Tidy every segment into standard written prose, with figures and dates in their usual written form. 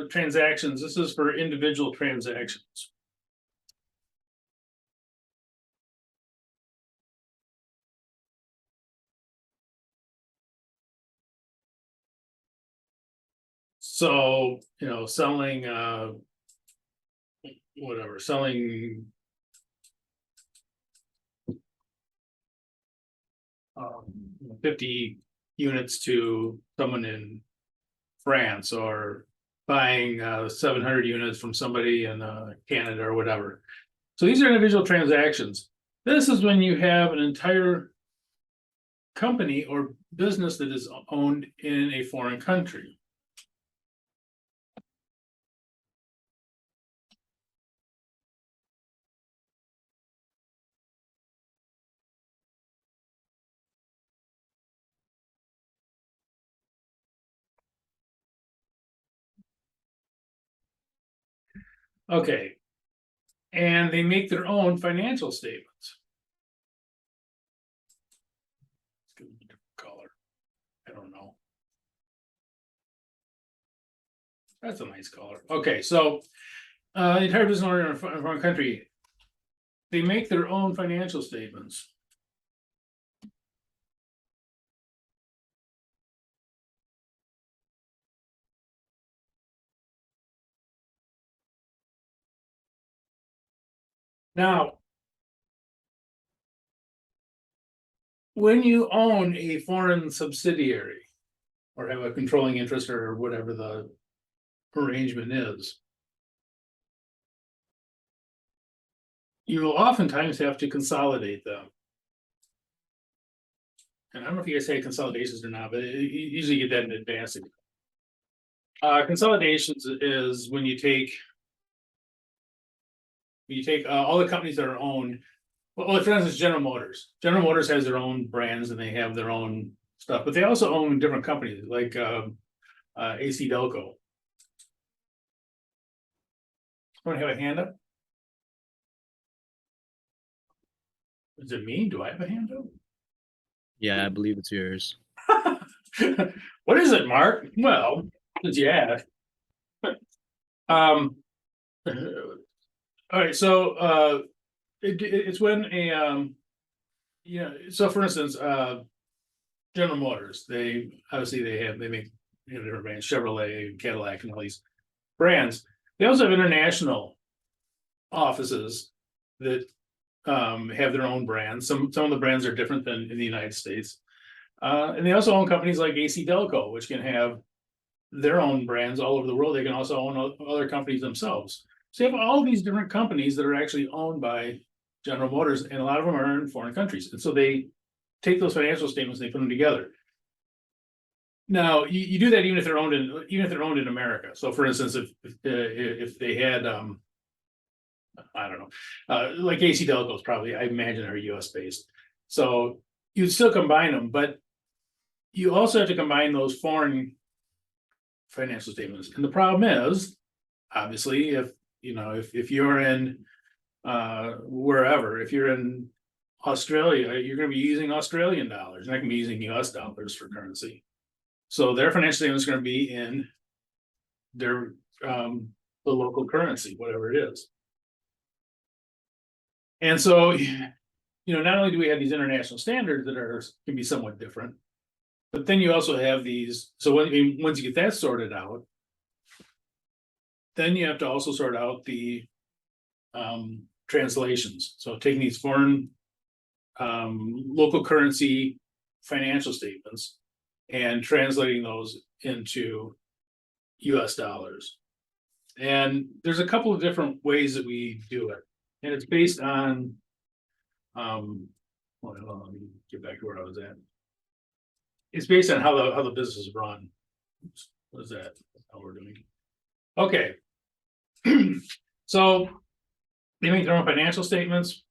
transactions. This is for individual transactions. So, selling, selling 50 units to someone in France, or buying 700 units from somebody in Canada or whatever. So these are individual transactions. This is when you have an entire company or business that is owned in a foreign country. Okay, and they make their own financial statements. Let's give them a different color. I don't know. That's a nice color. Okay, so the entire business owner in a foreign country, they make their own financial statements. Now, when you own a foreign subsidiary or have a controlling interest or whatever the arrangement is, you will oftentimes have to consolidate them. And I don't know if you guys say consolidations or not, but you usually get that in advance. Consolidations is when you take all the companies that are owned. Well, for instance, General Motors. General Motors has their own brands and they have their own stuff, but they also own different companies like ACCT337. Want to have a hand up? Is it me? Do I have a hand up? Yeah, I believe it's yours. What is it, Mark? Well, since you asked. All right, so it's when a so for instance, General Motors, they make different brands, Chevrolet, Cadillac, and all these brands. They also have international offices that have their own brands. Some of the brands are different than in the United States. And they also own companies like ACCT337, which can have their own brands all over the world. They can also own other companies themselves. So you have all these different companies that are actually owned by General Motors, and a lot of them are in foreign countries. And so they take those financial statements and they put them together. Now you do that even if they're owned in America. So for instance, if they had I don't know, like ACCT337 is probably, I imagine, are US based. So you'd still combine them, but you also have to combine those foreign financial statements. And the problem is, obviously, if you're in wherever, if you're in Australia, you're going to be using Australian dollars. You're not going to be using US dollars for currency. So their financial statement is going to be in their the local currency, whatever it is. And so, not only do we have these international standards that can be somewhat different, but then you also have these. So once you get that sorted out, then you have to also sort out the translations. So taking these foreign local currency financial statements and translating those into US dollars. And there's a couple of different ways that we do it. And it's based on, let me get back to where I was at. It's based on how the business is run. Oops, what is that? That's how we're doing. Okay. So they make their own financial statements.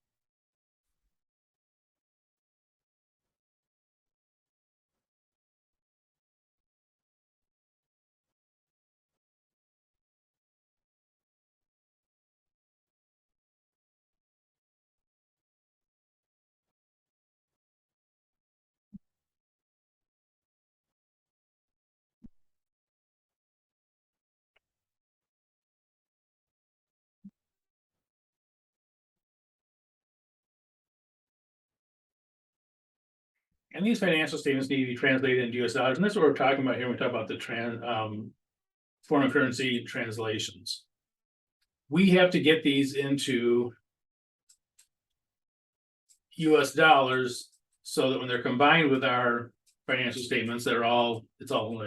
And these financial statements need to be translated into US dollars, and that's what we're talking about here when we talk about the foreign currency translations. We have to get these into US dollars so that when they're combined with our financial statements, it's all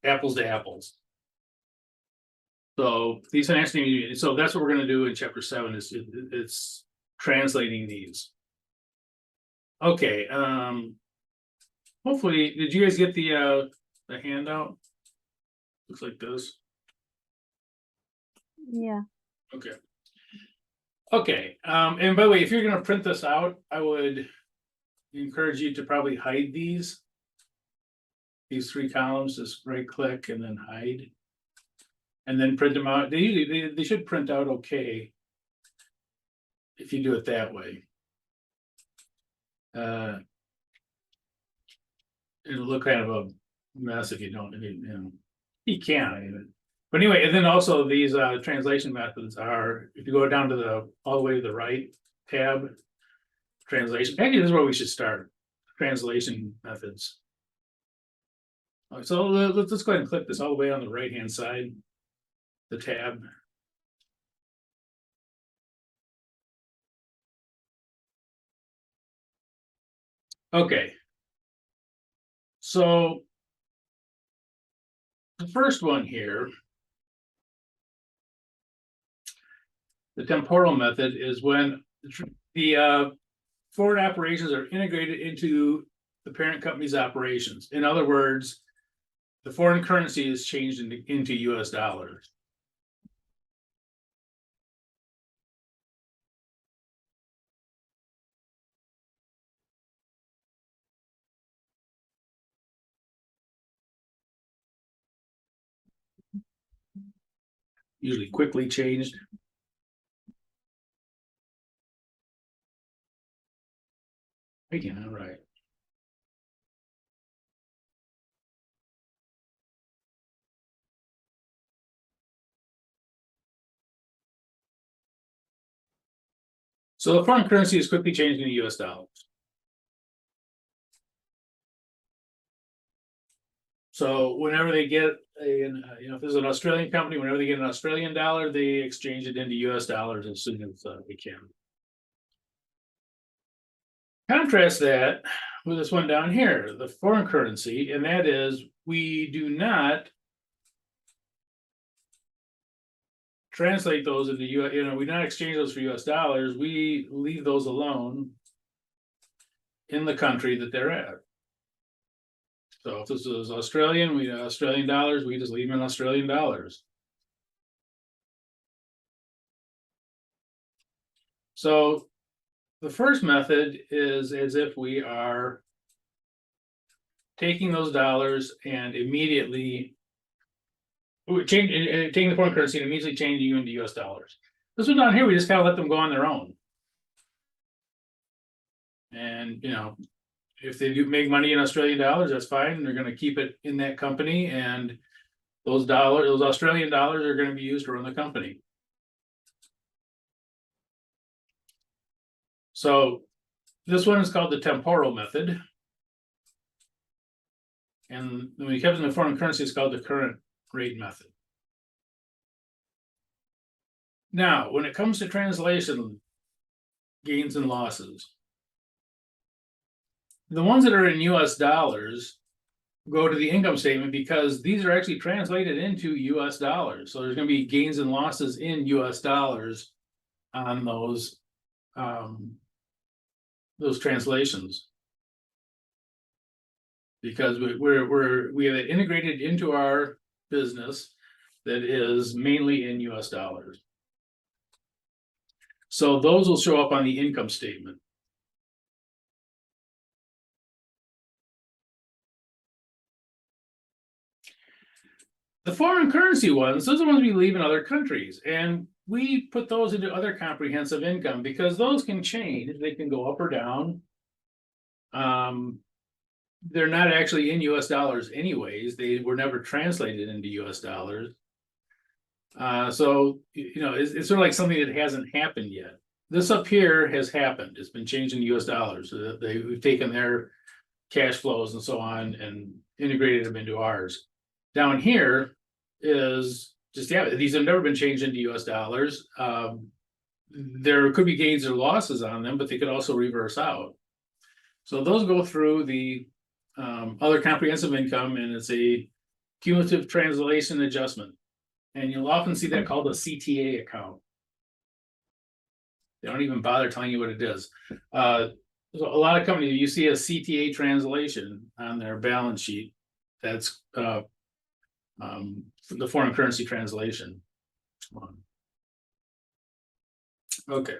apples to apples. So these financial statements, so that's what we're going to do in chapter 7 is it's translating these. Okay, hopefully, did you guys get the handout? Looks like this. Yeah. Okay. Okay, and by the way, if you're gonna print this out, I would encourage you to probably hide these 3 columns, just right click and then hide. And then print them out. They should print out okay if you do it that way. It'll look kind of a mess if you don't, you can. But anyway, and then also these translation methods are, if you go down to all the way to the right tab, translation, actually this is where we should start, translation methods. So let's go ahead and click this all the way on the right hand side, the tab. Okay. So the first one here, the temporal method, is when the foreign operations are integrated into the parent company's operations. In other words, the foreign currency is changed into US dollars. Usually quickly changed. Again, all right. So the foreign currency is quickly changed into US dollars. So whenever they get if there's an Australian company, whenever they get an Australian dollar, they exchange it into US dollars as soon as they can. Contrast that with this one down here, the foreign currency, and that is we do not translate those into we not exchange those for US dollars. We leave those alone in the country that they're at. So if this is Australian, Australian dollars, we just leave them in Australian dollars. So the first method is as if we are taking those dollars and immediately taking the foreign currency and immediately changing into US dollars. This one down here, we just kind of let them go on their own. And if they do make money in Australian dollars, that's fine. They're going to keep it in that company, and those Australian dollars are going to be used to run the company. So this one is called the temporal method. And when we kept in the foreign currency, it's called the current rate method. Now, when it comes to translation gains and losses, the ones that are in US dollars go to the income statement because these are actually translated into US dollars. So there's going to be gains and losses in US dollars on those translations, because we have it integrated into our business that is mainly in US dollars. So those will show up on the income statement. The foreign currency ones, those are the ones we leave in other countries, and we put those into other comprehensive income because those can change. They can go up or down. They're not actually in US dollars anyways. They were never translated into US dollars. So it's sort of like something that hasn't happened yet. This up here has happened. It's been changed into US dollars. So we've taken their cash flows and so on and integrated them into ours. Down here is just, yeah, these have never been changed into US dollars. There could be gains or losses on them, but they could also reverse out. So those go through the other comprehensive income, and it's a cumulative translation adjustment. And you'll often see that called a CTA account. They don't even bother telling you what it is. So a lot of companies, you see a CTA translation on their balance sheet. That's the foreign currency translation. Okay.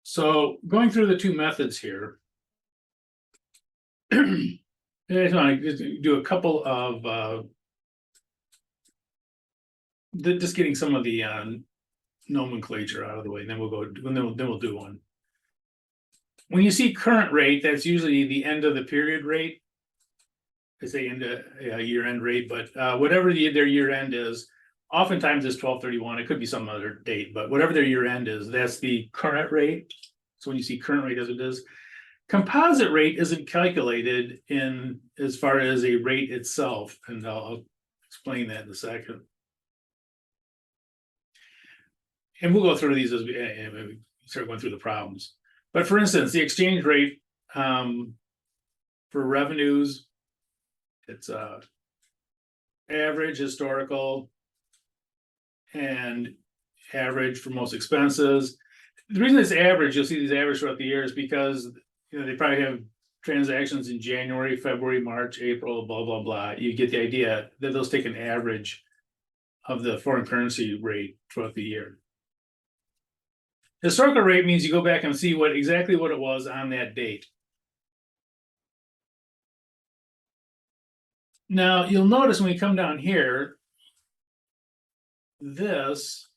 So going through the two methods here, I just want to do a couple of just getting some of the nomenclature out of the way, and then we'll go. Then we'll do one. When you see current rate, that's usually the end of the period rate. I say end of year-end rate, but whatever their year-end is, oftentimes it's 12/31. It could be some other date, but whatever their year-end is, that's the current rate. So when you see current rate as it is, composite rate isn't calculated in as far as a rate itself, and I'll explain that in a second. And we'll go through these as we start going through the problems. But for instance, the exchange rate for revenues, it's average, historical, and average for most expenses. The reason it's average, you'll see these average throughout the year, is because they probably have transactions in January, February, March, April, blah, blah, blah. You get the idea that those take an average of the foreign currency rate throughout the year. Historical rate means you go back and see exactly what it was on that date. Now, you'll notice when we come down here, this,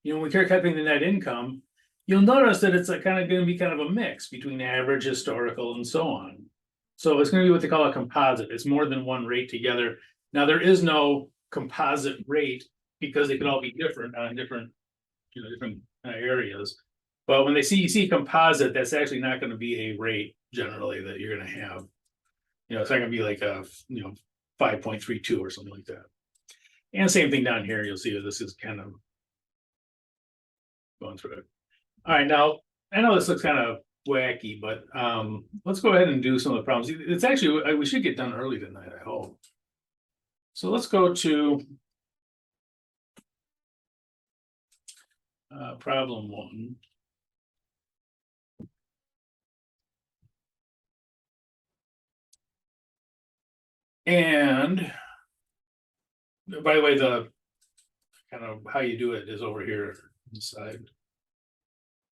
when we start calculating the net income, you'll notice that it's kind of going to be kind of a mix between average, historical, and so on. So it's going to be what they call a composite. It's more than one rate together. Now, there is no composite rate because they could all be different on different areas. But when you see composite, that's actually not going to be a rate generally that you're going to have. It's not going to be like a 5.32 or something like that. And same thing down here. You'll see this is kind of going through it. All right, now I know this looks kind of wacky, but let's go ahead and do some of the problems. It's actually, we should get done early tonight, I hope. So let's go to problem 1. And by the way, the kind of how you do it is over here on the side.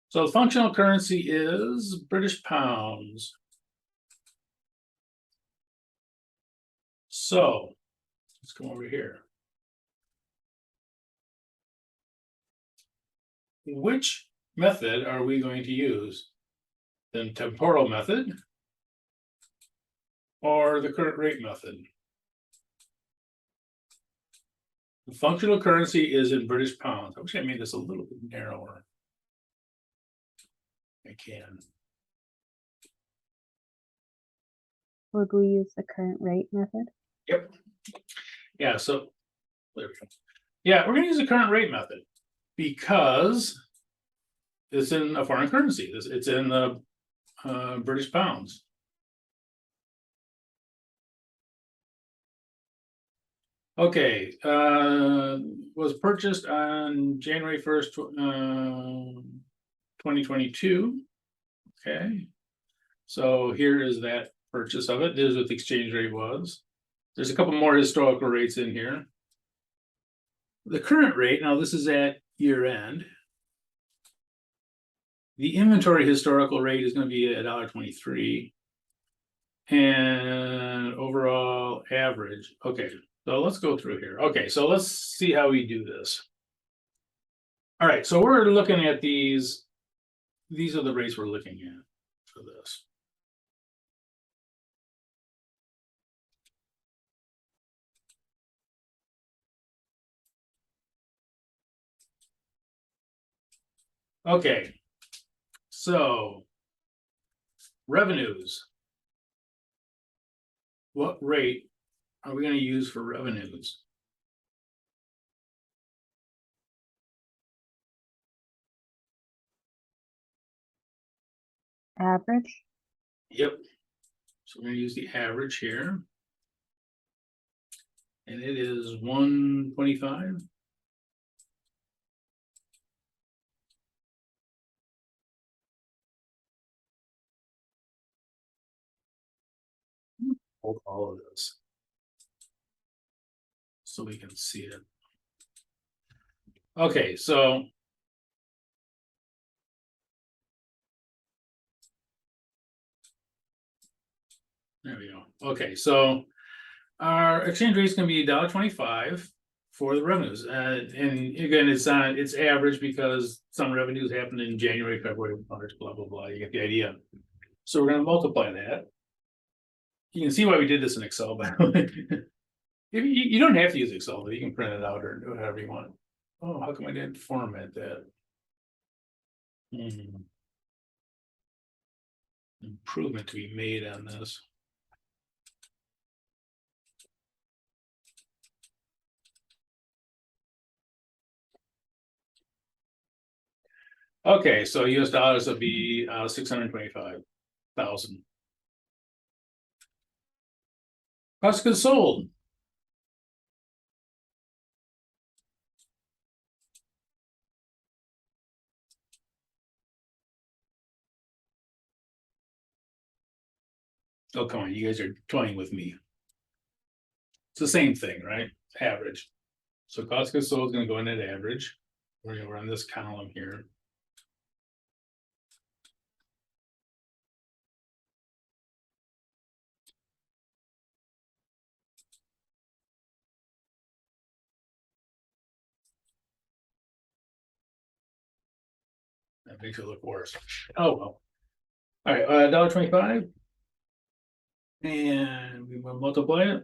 So the functional currency is British pounds. So let's come over here. Which method are we going to use? The temporal method or the current rate method? The functional currency is in British pounds. I wish I made this a little bit narrower. I can. Would we use the current rate method? Yep. Yeah, so there we go. Yeah, we're going to use the current rate method because it's in a foreign currency. It's in the British pounds. Okay, was purchased on January 1st, 2022. Okay, so here is that purchase of it. This is what the exchange rate was. There's a couple more historical rates in here. The current rate, now this is at year end. The inventory historical rate is going to be $1.23. And overall average. Okay, so let's go through here. Okay, so let's see how we do this. All right, so we're looking at these. These are the rates we're looking at for this. Okay. So. Revenues. What rate are we gonna use for revenues? Average. Yep. So we're gonna use the average here. And it is 125. Hold all of this. So we can see it. Okay, so. There we go. Okay, so our exchange rate is going to be $1.25 for the revenues. And again, it's average because some revenues happen in January, February, March, blah, blah, blah. You get the idea. So we're going to multiply that. You can see why we did this in Excel, by the way. If you don't have to use Excel, but you can print it out or do whatever you want. Oh, how come I didn't format that? Improvement to be made on this. Okay, so US dollars will be 625,000. Cost of goods sold. Oh, come on, you guys are toying with me. It's the same thing, right? Average. So cost of goods sold is going to go in at average. We're going to run this column here. That makes it look worse. Oh well. All right, $1.25. And we will multiply it.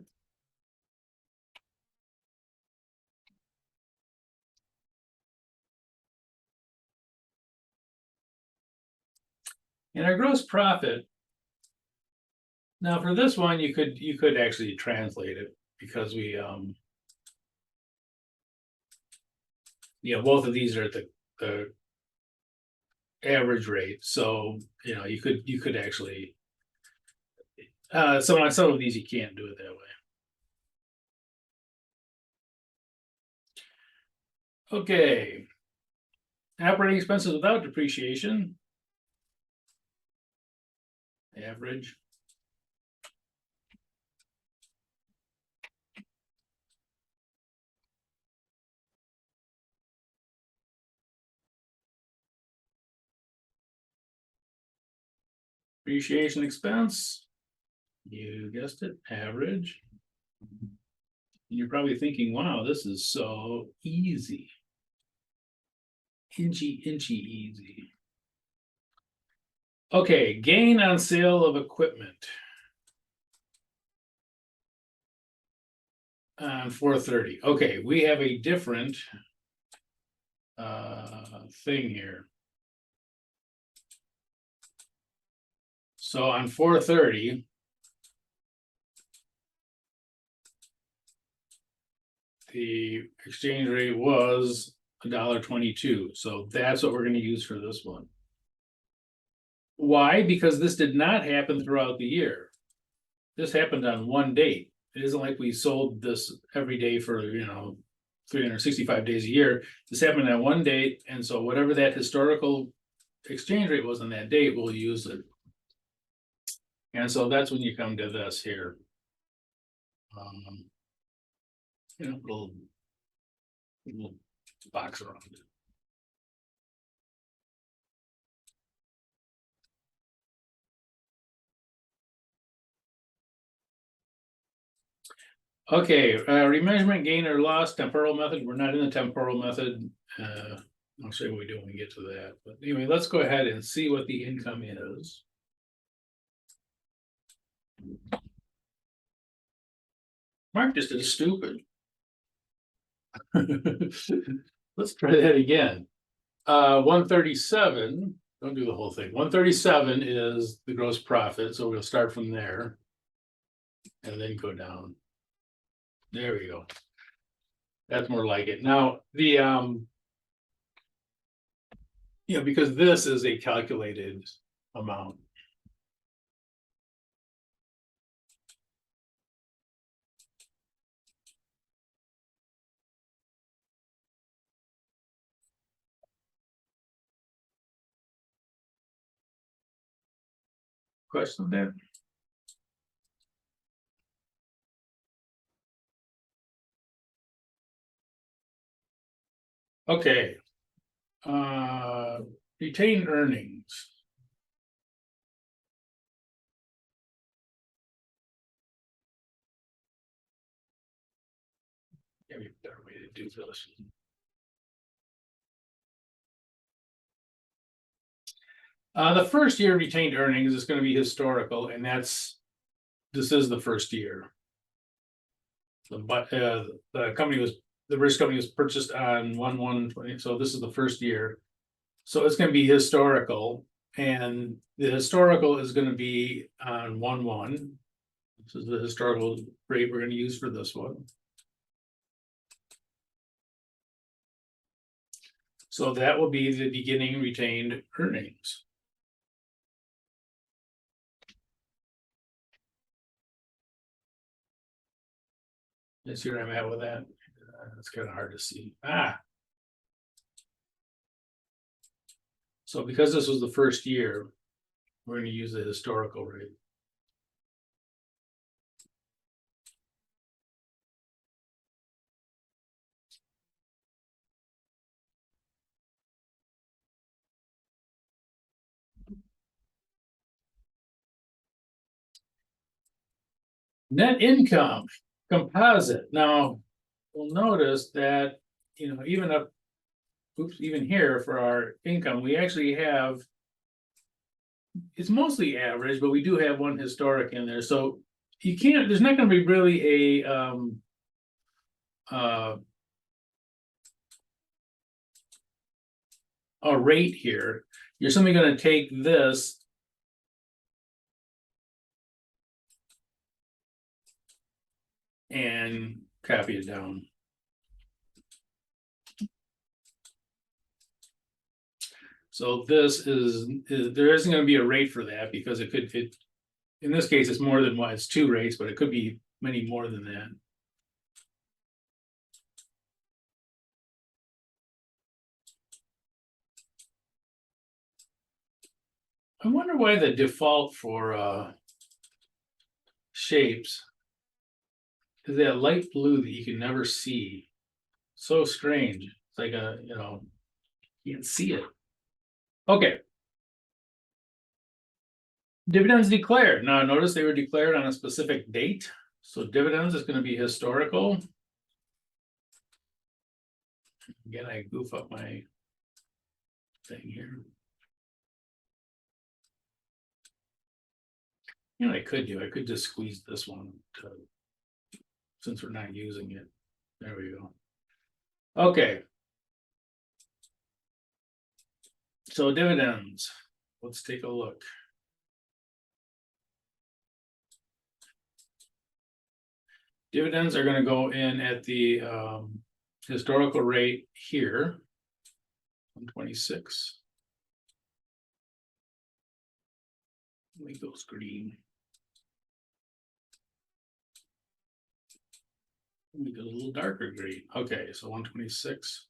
And our gross profit. Now for this one, you could actually translate it because we both of these are at the average rate. So you could actually some of these you can't do it that way. Okay. Operating expenses without depreciation. Average. Depreciation expense. You guessed it, average. And you're probably thinking, wow, this is so easy. Inchy easy. Okay, gain on sale of equipment. On 430. Okay, we have a different thing here. So on 430, the exchange rate was $1.22. So that's what we're going to use for this one. Why? Because this did not happen throughout the year. This happened on one date. It isn't like we sold this every day for 365 days a year. This happened on one date, and so whatever that historical exchange rate was on that date, we'll use it. And so that's when you come to this here. Little box around it. Okay, remeasurement gain or loss, temporal method. We're not in the temporal method. I'll show you what we do when we get to that. But anyway, let's go ahead and see what the income is. Mark just did stupid. Let's try that again. 137, don't do the whole thing. 137 is the gross profit, so we'll start from there. And then go down. There we go. That's more like it. Now, the because this is a calculated amount. Question there? Okay. Retained earnings. Maybe a better way to do this. The first year retained earnings is going to be historical, and this is the first year. The British company was purchased on 1/1/20, so this is the first year. So it's going to be historical, and the historical is going to be on 1/1. This is the historical rate we're going to use for this one. So that will be the beginning retained earnings. Let's see where I'm at with that. It's kind of hard to see. So because this was the first year, we're going to use the historical rate. Net income composite. Now, we'll notice that, even here for our income, we actually have, it's mostly average, but we do have one historic in there. So there's not going to be really a rate here. You're simply going to take this and copy it down. So this is there isn't going to be a rate for that because it in this case it's more than one, it's two rates, but it could be many more than that. I wonder why the default for shapes is that light blue that you can never see. So strange. It's like you can't see it. Okay. Dividends declared. Now notice they were declared on a specific date. So dividends is going to be historical. Again, I goof up my thing here. I could just squeeze this one since we're not using it. There we go. Okay. So dividends, let's take a look. Dividends are going to go in at the historical rate here, 126. Make those green. Make it a little darker green. Okay, so 126.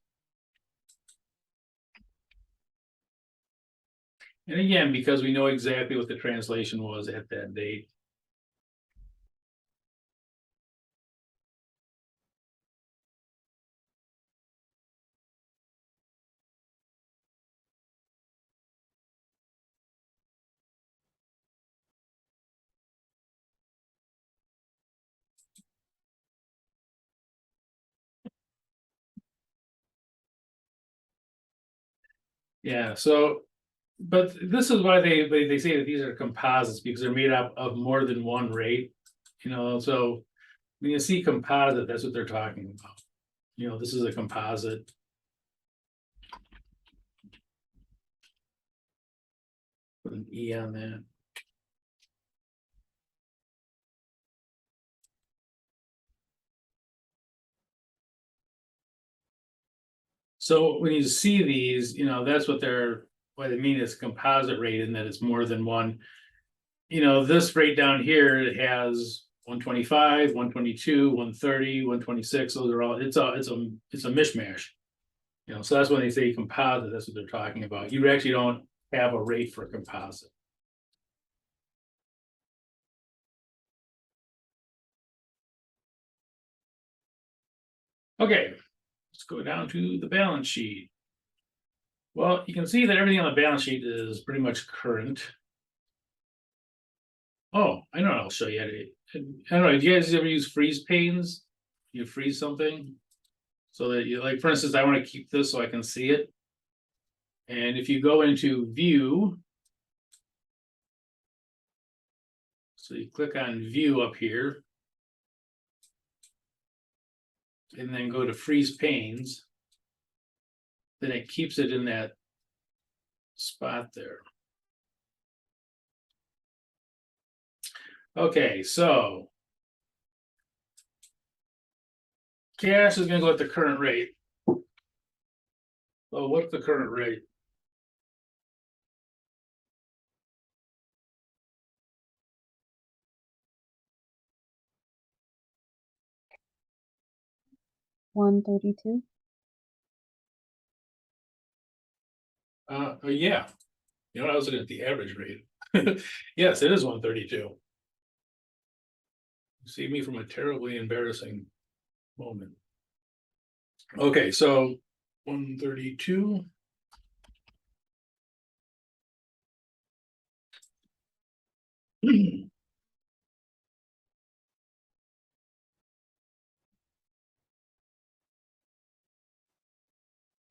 And again, because we know exactly what the translation was at that date. Yeah, so, but this is why they say that these are composites, because they're made up of more than one rate, so when you see composite, that's what they're talking about. This is a composite. Put an E on that. So when you see these, that's what what they mean is composite rate, and that it's more than one. This rate down here, it has 125, 122, 130, 126. Those are all, it's a mishmash. So that's when they say composite, that's what they're talking about. You actually don't have a rate for composite. Okay, let's go down to the balance sheet. Well, you can see that everything on the balance sheet is pretty much current. Oh, I know, I'll show you. I don't know, do you guys ever use freeze panes? You freeze something so that you, like, for instance, I want to keep this so I can see it. And if you go into view, so you click on view up here, and then go to freeze panes, then it keeps it in that spot there. Okay, so cash is going to go at the current rate. So what's the current rate? $132. Yeah. I was looking at the average rate. Yes, it is 132. See me from a terribly embarrassing moment. Okay, so 132.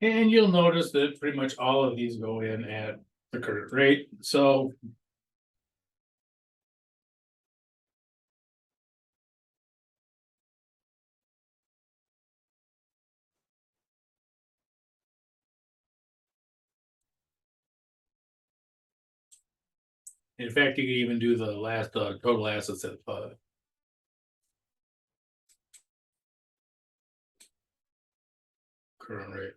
And you'll notice that pretty much all of these go in at the current rate. So in fact, you can even do the last total assets at current rate.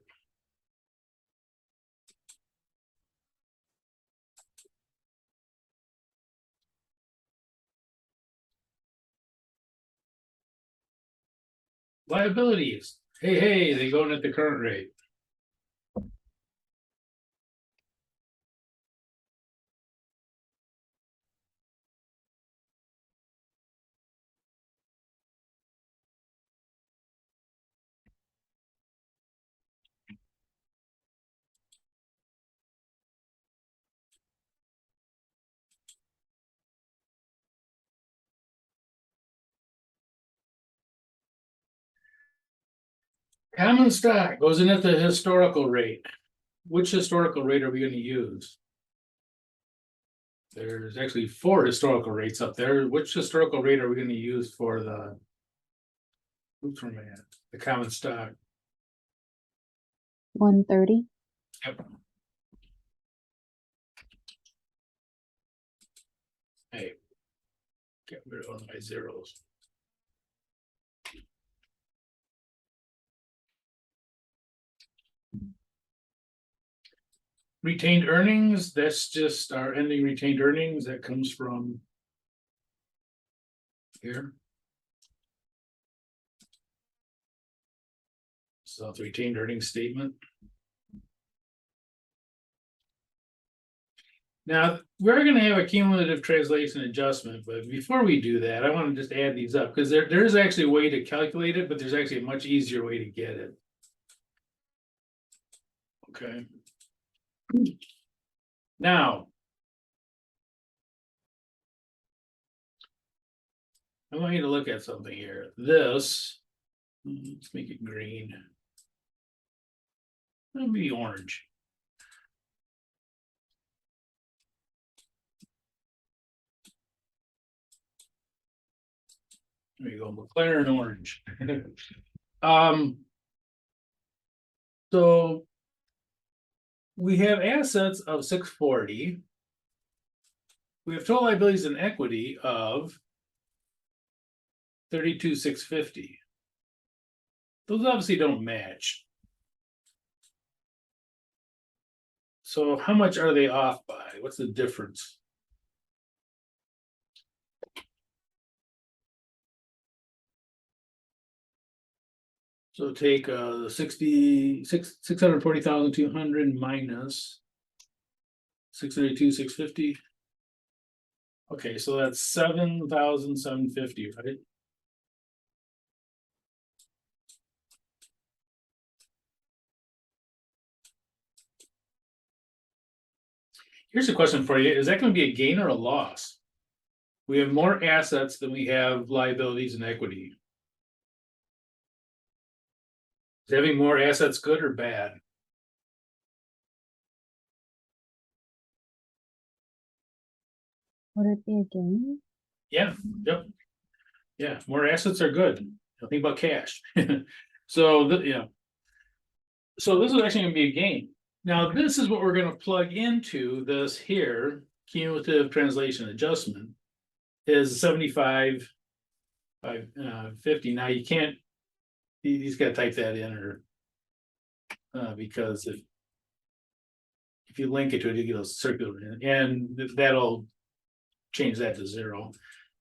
Liabilities. Hey, they go in at the current rate. Common stock goes in at the historical rate. Which historical rate are we going to use? There's actually 4 historical rates up there. Which historical rate are we going to use for the the common stock? 130. Yep. Hey, get rid of my zeros. Retained earnings, that's just our ending retained earnings. That comes from here. So the retained earnings statement. Now, we're going to have a cumulative translation adjustment, but before we do that, I want to just add these up because there is actually a way to calculate it, but there's actually a much easier way to get it. Okay. Now, I want you to look at something here. This, let's make it green. Maybe orange. There you go, McLaren orange. So we have assets of 640. we have total liabilities and equity of 32,650. Those obviously don't match. So how much are they off by? What's the difference? So take the 640,200 minus 632,650. Okay, so that's 7,750, right? Here's a question for you. Is that going to be a gain or a loss? We have more assets than we have liabilities and equity. Is having more assets good or bad? Would it be a gain? Yeah, yep. Yeah, more assets are good. Don't think about cash. So, so this is actually going to be a gain. Now, this is what we're going to plug into this here, cumulative translation adjustment is 75 by 50. Now you can't, you just got to type that in or because if you link it to it, you get a circular and that'll change that to 0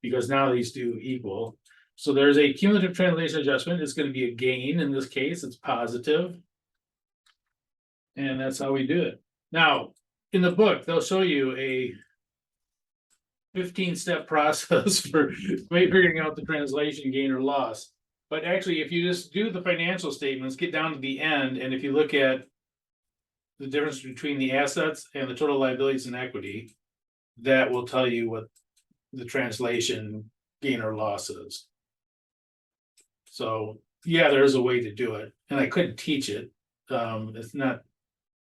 because now these do equal. So there's a cumulative translation adjustment. It's going to be a gain in this case. It's positive. And that's how we do it. Now, in the book, they'll show you a 15-step process for figuring out the translation gain or loss. But actually, if you just do the financial statements, get down to the end, and if you look at the difference between the assets and the total liabilities and equity, that will tell you what the translation gain or loss is. So yeah, there is a way to do it, and I could teach it. It's not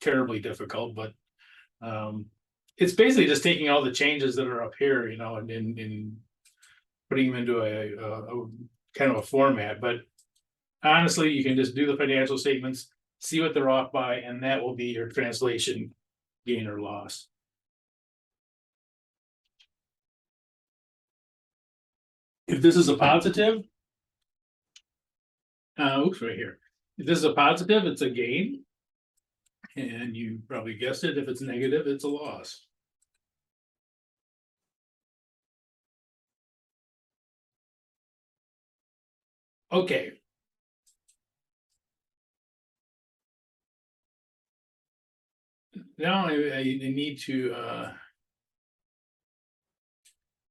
terribly difficult, but it's basically just taking all the changes that are up here, you know, and putting them into a kind of a format. But honestly, you can just do the financial statements, see what they're off by, and that will be your translation gain or loss. If this is a positive, oops, right here. If this is a positive, it's a gain. And you probably guessed it. If it's negative, it's a loss. Okay. Now I need to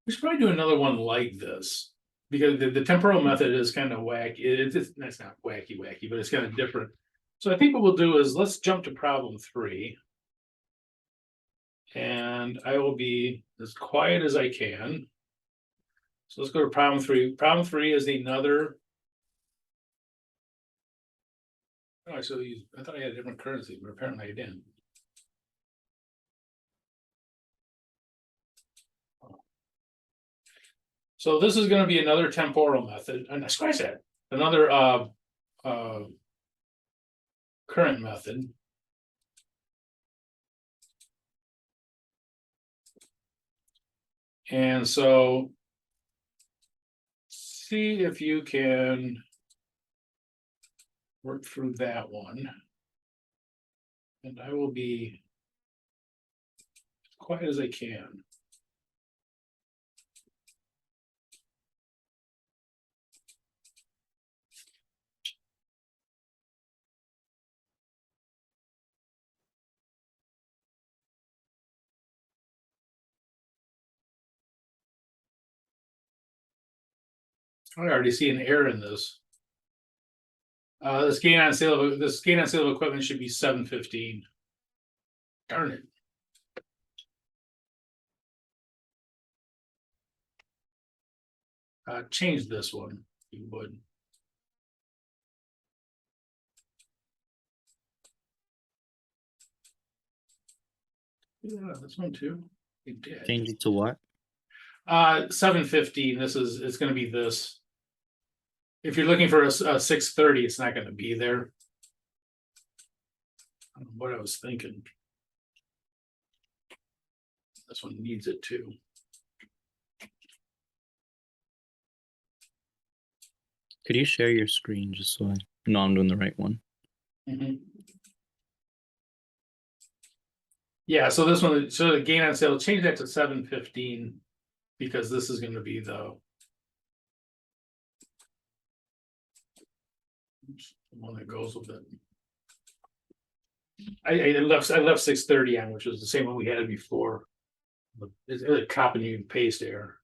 we should probably do another one like this because the temporal method is kind of wacky. That's not wacky, but it's kind of different. So I think what we'll do is let's jump to problem 3. And I will be as quiet as I can. So let's go to problem 3. Problem 3 is another. Oh, I thought I had a different currency, but apparently I didn't. So this is going to be another temporal method, and scratch that, another current method. And so see if you can work through that one. And I will be as quiet as I can. I already see an error in this. This gain on sale of equipment should be 715. Darn it. Change this one, if you would. Yeah, this one too. You did. Change it to what? 715. It's going to be this. If you're looking for a 630, it's not going to be there. I don't know what I was thinking. This one needs it too. Could you share your screen just so I know I'm doing the right one? Yeah, so this one, so the gain on sale, change that to 715 because this is gonna be the one that goes with it. I left 630 on, which was the same one we had before. It's a copy and paste error.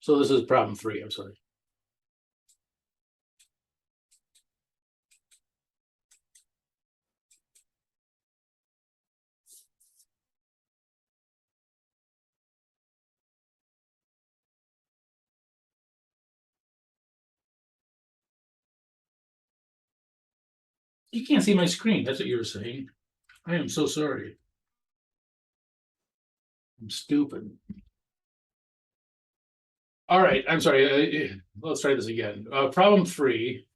So this is problem 3, I'm sorry. You can't see my screen, that's what you were saying. I am so sorry. I'm stupid. All right, I'm sorry. Let's try this again. Problem 3.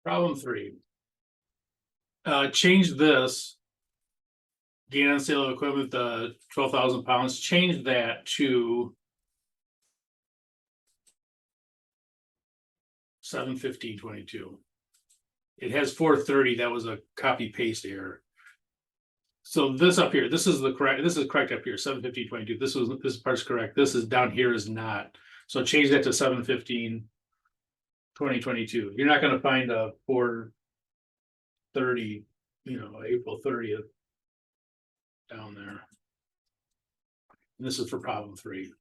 Problem 3. Change this. Gain on sale of equipment, 12,000 pounds. Change that to 715.22. It has 430. That was a copy paste error. So this up here, this is correct up here, 715.22. This part's correct. This is down here is not. So change that to 715.2022. You're not gonna find a 430, April 30th down there. And this is for problem 3.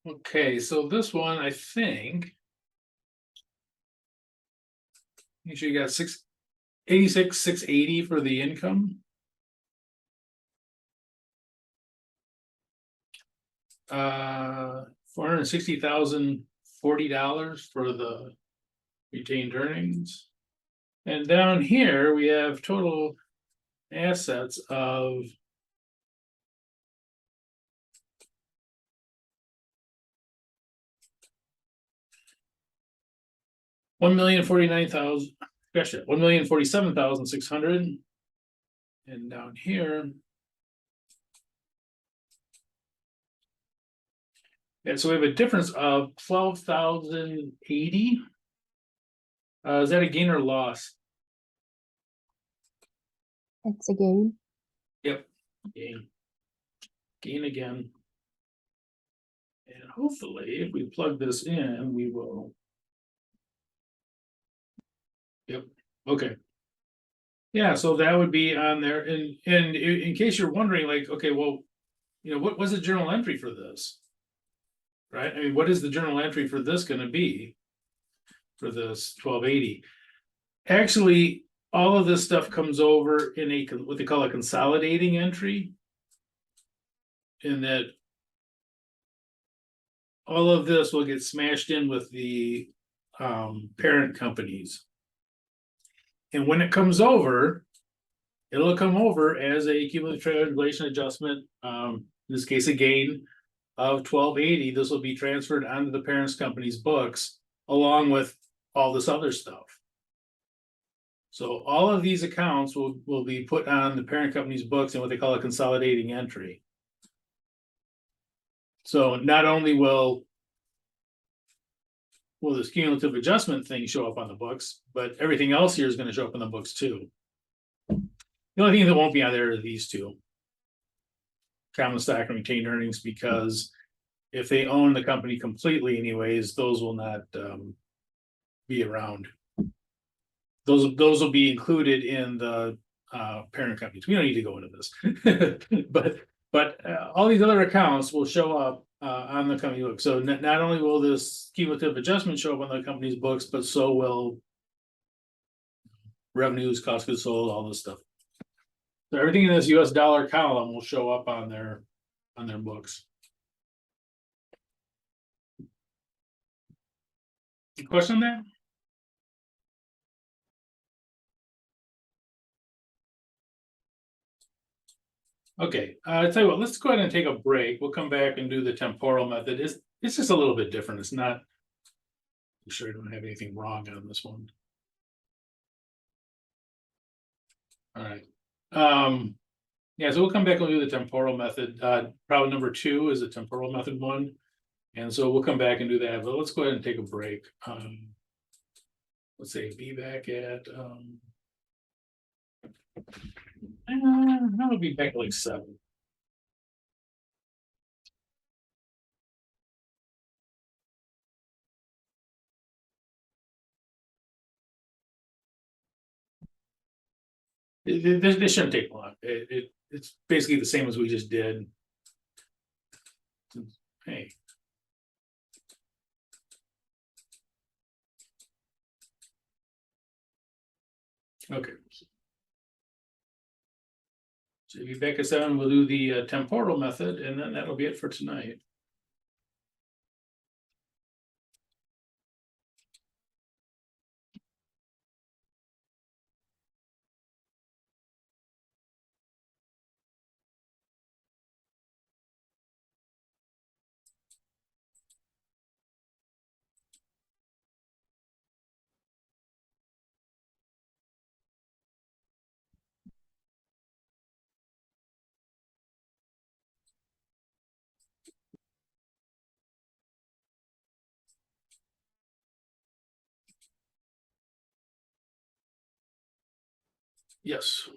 Okay, so this one, I think. You sure you got 680 for the income. $460,040 for the retained earnings. And down here, we have total assets of $1,049,000, gosh, $1,047,600. And down here. And so we have a difference of 12,080. Is that a gain or loss? It's a gain. Yep, gain. Gain again. And hopefully, if we plug this in, we will. Yep, okay. Yeah, so that would be on there, and in case you're wondering, like, okay, well, what was the journal entry for this? Right, I mean, what is the journal entry for this gonna be? For this 1280? Actually, all of this stuff comes over in what they call a consolidating entry. In that all of this will get smashed in with the parent companies. And when it comes over, it'll come over as a cumulative translation adjustment, in this case, a gain of 1280. This will be transferred onto the parent company's books along with all this other stuff. So all of these accounts will be put on the parent company's books in what they call a consolidating entry. So not only will this cumulative adjustment thing show up on the books, but everything else here is going to show up on the books too. The only thing that won't be on there are these two, common stock and retained earnings, because if they own the company completely anyways, those will not be around. Those will be included in the parent companies. We don't need to go into this, but all these other accounts will show up on the company book. So not only will this cumulative adjustment show up on the company's books, but so will revenues, cost of goods sold, all this stuff. So everything in this US dollar column will show up on their books. Any question on that? Okay, I tell you what, let's go ahead and take a break. We'll come back and do the temporal method. It's just a little bit different. It's not. I'm sure I don't have anything wrong on this one. All right. Yeah, so we'll come back and do the temporal method. Problem number 2 is a temporal method one. And so we'll come back and do that, but let's go ahead and take a break. Let's say be back at I'll be back at like 7. This shouldn't take long. It's basically the same as we just did. Hey. Okay. So if you back at 7, we'll do the temporal method, and then that'll be it for tonight. Yes.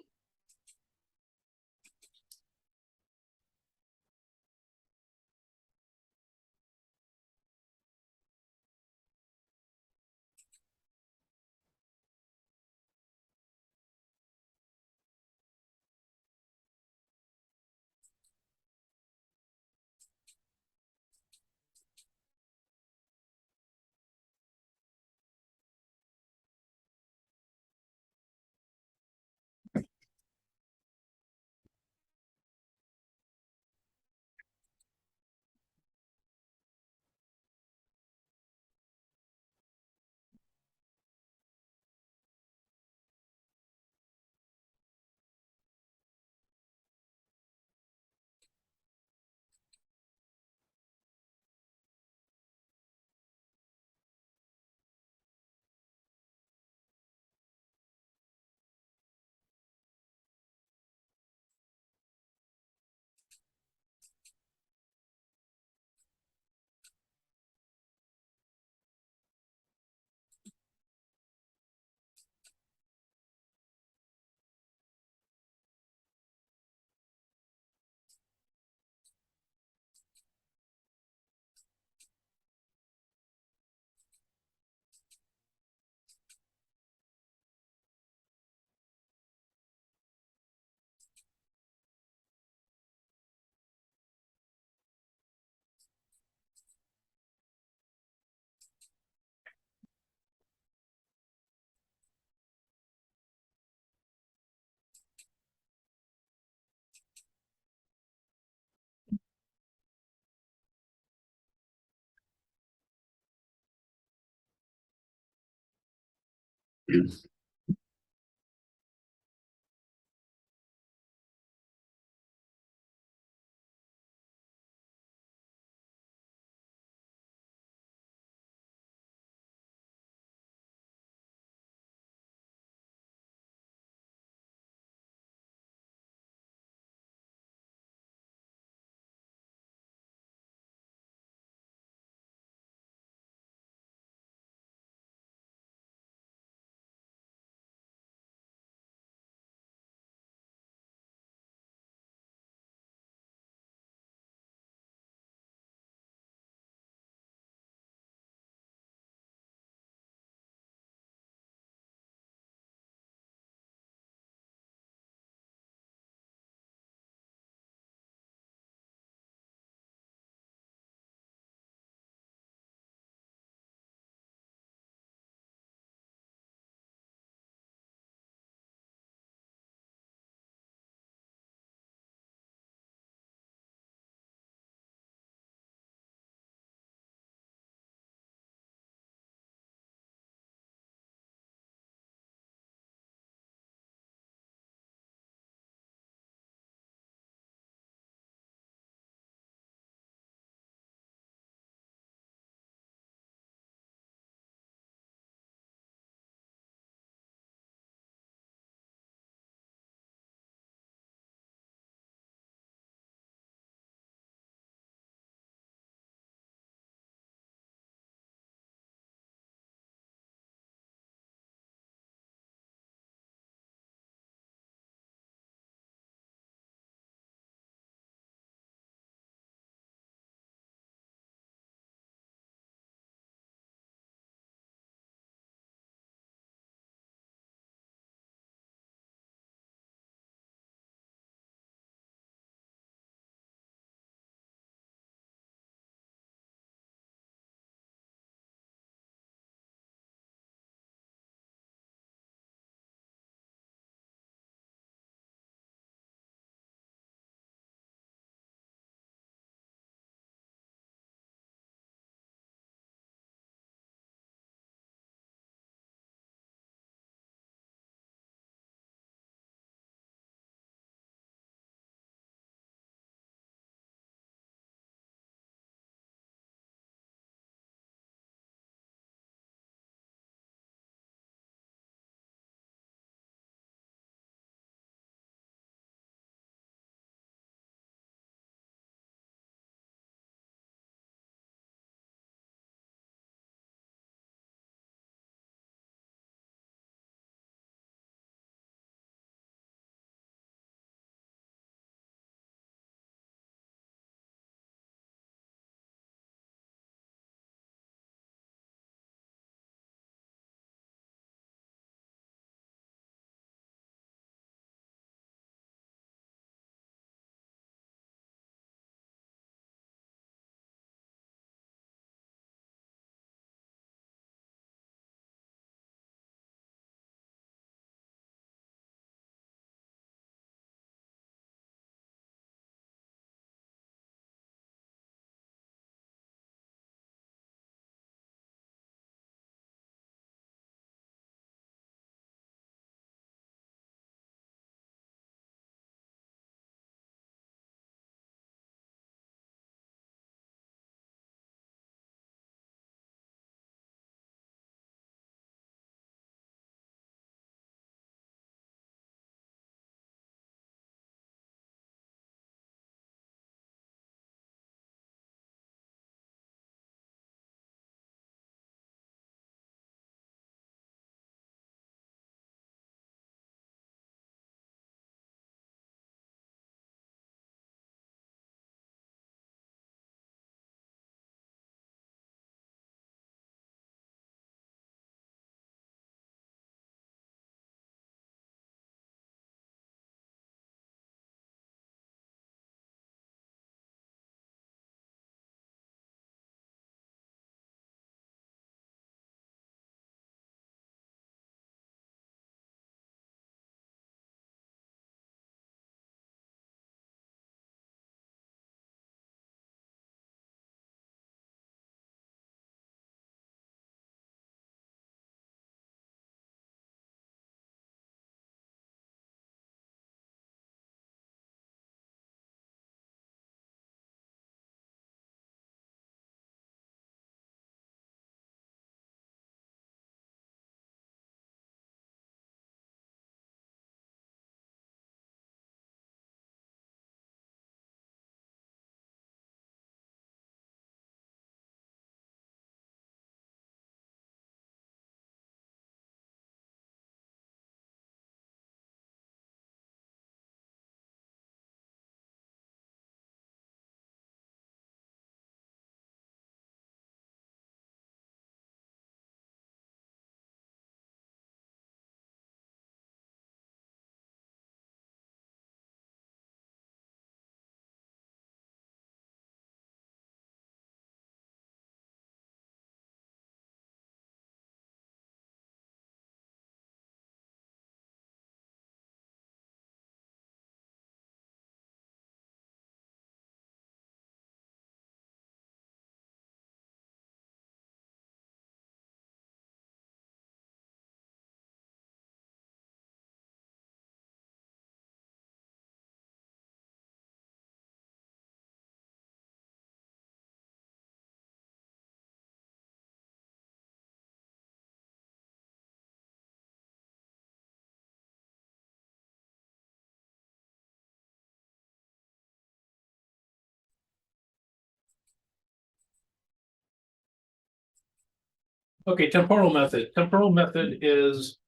Okay, temporal method. Temporal method is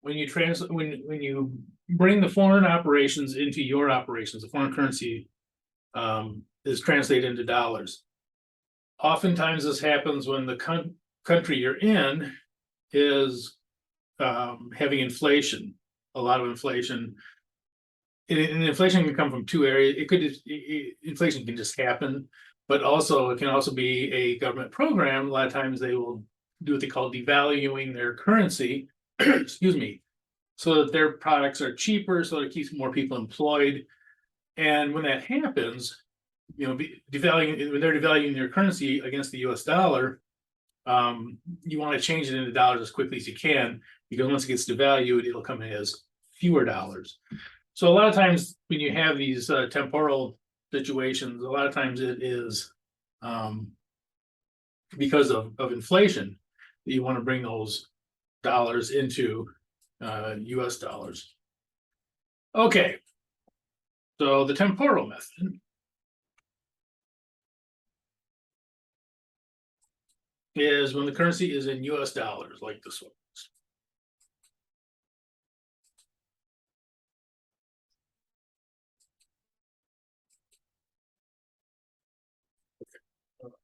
when you when you bring the foreign operations into your operations, the foreign currency is translated into dollars. Oftentimes this happens when the country you're in is having inflation, a lot of inflation. And inflation can come from two areas. It could inflation can just happen, but also it can also be a government program. A lot of times they will do what they call devaluing their currency, excuse me, so that their products are cheaper, so that it keeps more people employed. And when that happens, you know, when they're devaluing their currency against the US dollar, you want to change it into dollars as quickly as you can, because once it gets devalued, it'll come in as fewer dollars. So a lot of times when you have these temporal situations, a lot of times it is because of inflation that you want to bring those dollars into US dollars. Okay, so the temporal method is when the currency is in US dollars, like this one.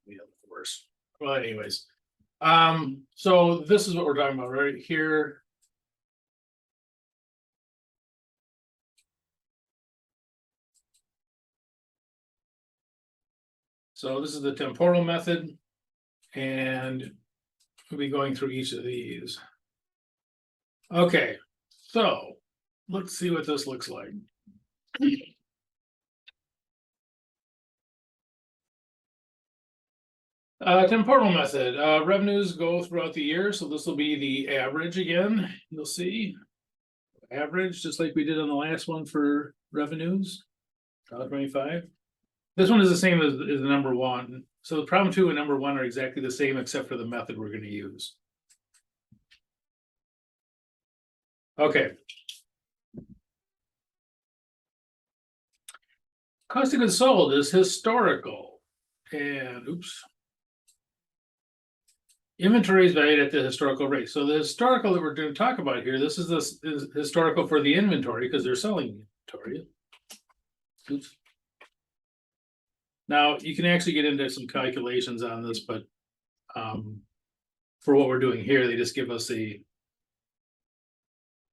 Yeah, of course. Well, anyways, so this is what we're talking about right here. So this is the temporal method, and we'll be going through each of these. Okay, so let's see what this looks like. Temporal method, revenues go throughout the year, so this will be the average again. You'll see average, just like we did on the last one for revenues, $25. This one is the same as the number one. So the problem 2 and number 1 are exactly the same, except for the method we're going to use. Okay. Cost of goods sold is historical, and oops. Inventory is valued at the historical rate. So the historical that we're going to talk about here, this is historical for the inventory because they're selling inventory. Oops. Now you can actually get into some calculations on this, but for what we're doing here, they just give us the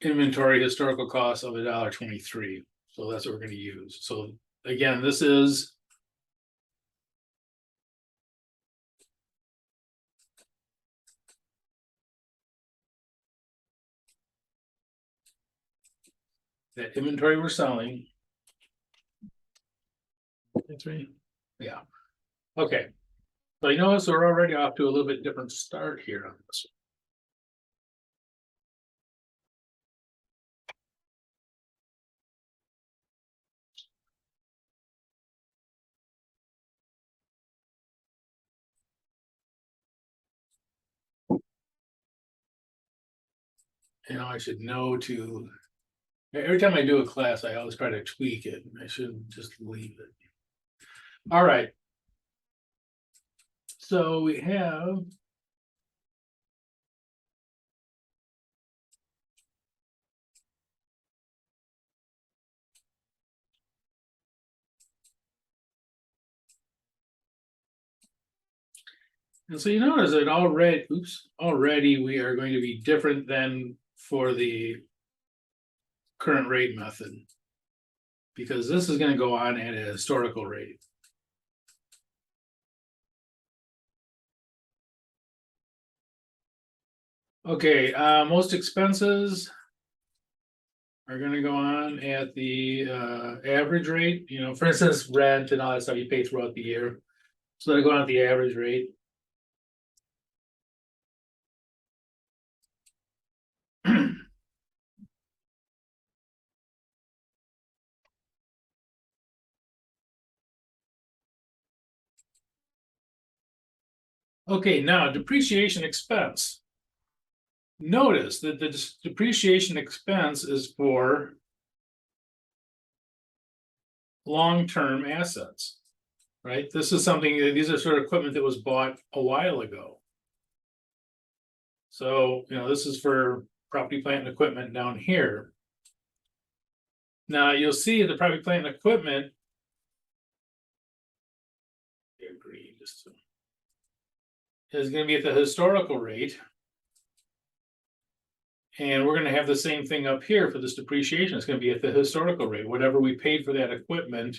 inventory historical cost of $1.23. So that's what we're going to use. So again, this is that inventory we're selling. That's right. Yeah. Okay. So you notice we're already off to a little bit different start here on this. You know, I should know to, every time I do a class, I always try to tweak it. I shouldn't just leave it. All right. So we have and so you notice that already we are going to be different than for the current rate method, because this is going to go on at a historical rate. Okay, most expenses are going to go on at the average rate. You know, for instance, rent and all that stuff you pay throughout the year. So they're going at the average rate. Okay, now depreciation expense. Notice that the depreciation expense is for long-term assets, right? This is something, these are sort of equipment that was bought a while ago. So, this is for property, plant and equipment down here. Now, you'll see the property, plant and equipment. Agree, is gonna be at the historical rate. And we're gonna have the same thing up here for this depreciation. It's gonna be at the historical rate, whatever we paid for that equipment.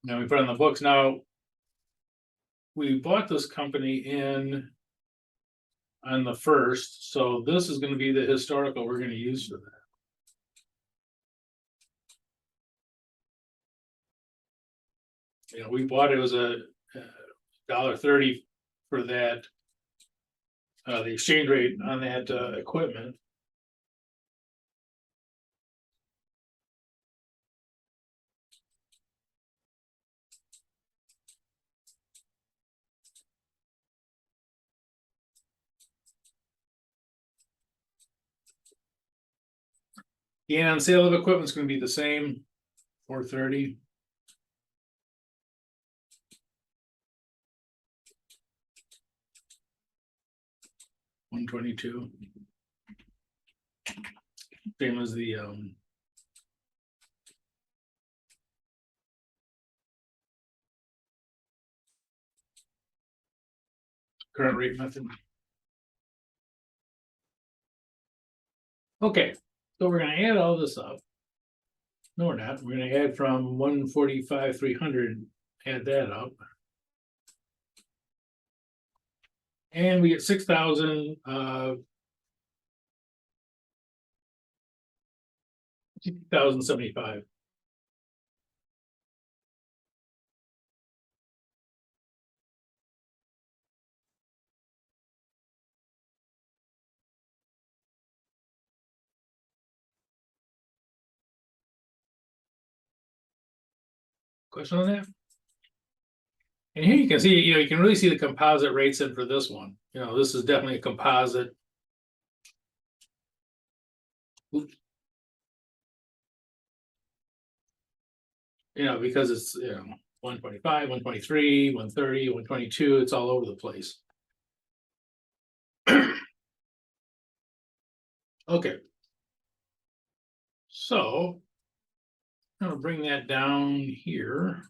Now we put on the books. Now, we bought this company in on the 1st, so this is gonna be the historical we're gonna use for that. We bought it was a $1.30 for that. The exchange rate on that equipment. Gain on sale of equipment is going to be the same, 430. $122. Same as the current rate method. Okay, so we're gonna add all this up. No, we're not. We're gonna add from 145, 300, add that up. And we get 6,000, 6,075. Question on that? And here you can see, you can really see the composite rates in for this one. This is definitely a composite. Oops. Because it's 125, 123, 130, 122, it's all over the place. Okay. So I'm gonna bring that down here.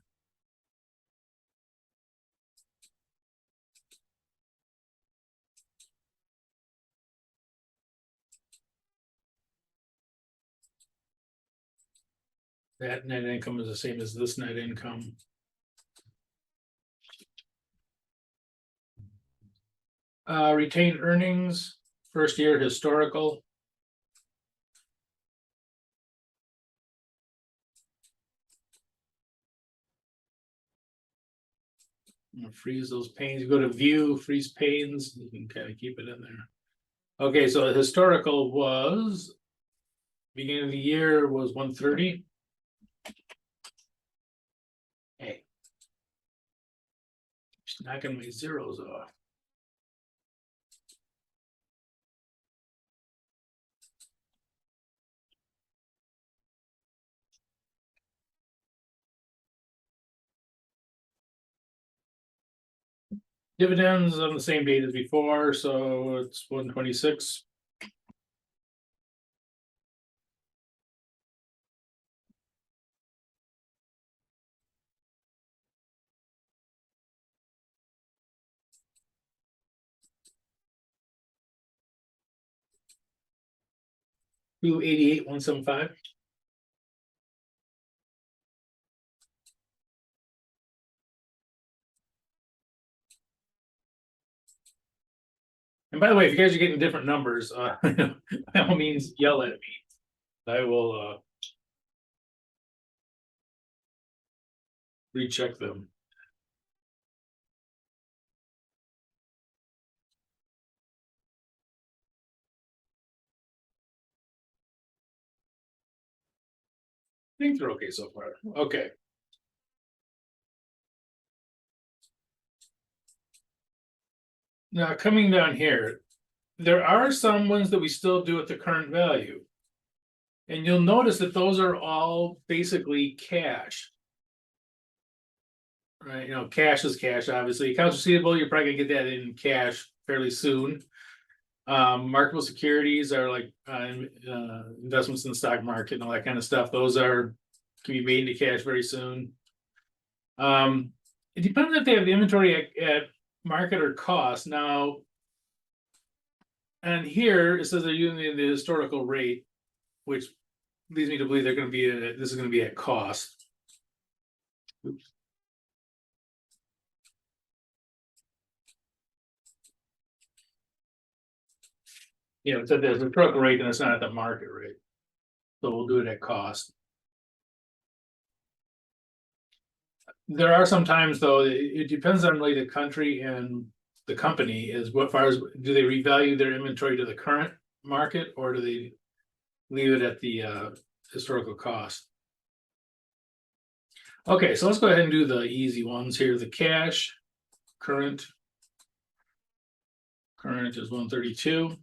That net income is the same as this net income. Retained earnings, first year historical. I'm gonna freeze those panes. You go to view, freeze panes, you can kind of keep it in there. Okay, so the historical was beginning of the year was 130. Hey, just knocking my zeros off. Dividends on the same date as before, so it's 126. $288, 175. And by the way, if you guys are getting different numbers, by all means, yell at me. I will recheck them. I think they're okay so far. Okay. Now coming down here, there are some ones that we still do at the current value. And you'll notice that those are all basically cash. Right, cash is cash, obviously. Accounts receivable, you're probably gonna get that in cash fairly soon. Marketable securities are like investments in the stock market and all that kind of stuff. Those can be made into cash very soon. It depends if they have the inventory at market or cost now. And here it says they're using the historical rate, which leads me to believe they're going to be this is going to be at cost. Oops. Yeah, it said there's a historical rate and it's not at the market rate. So we'll do it at cost. There are some times though, it depends on really the country and the company is what far as do they revalue their inventory to the current market or do they leave it at the historical cost? Okay, so let's go ahead and do the easy ones here. The cash, current is 132.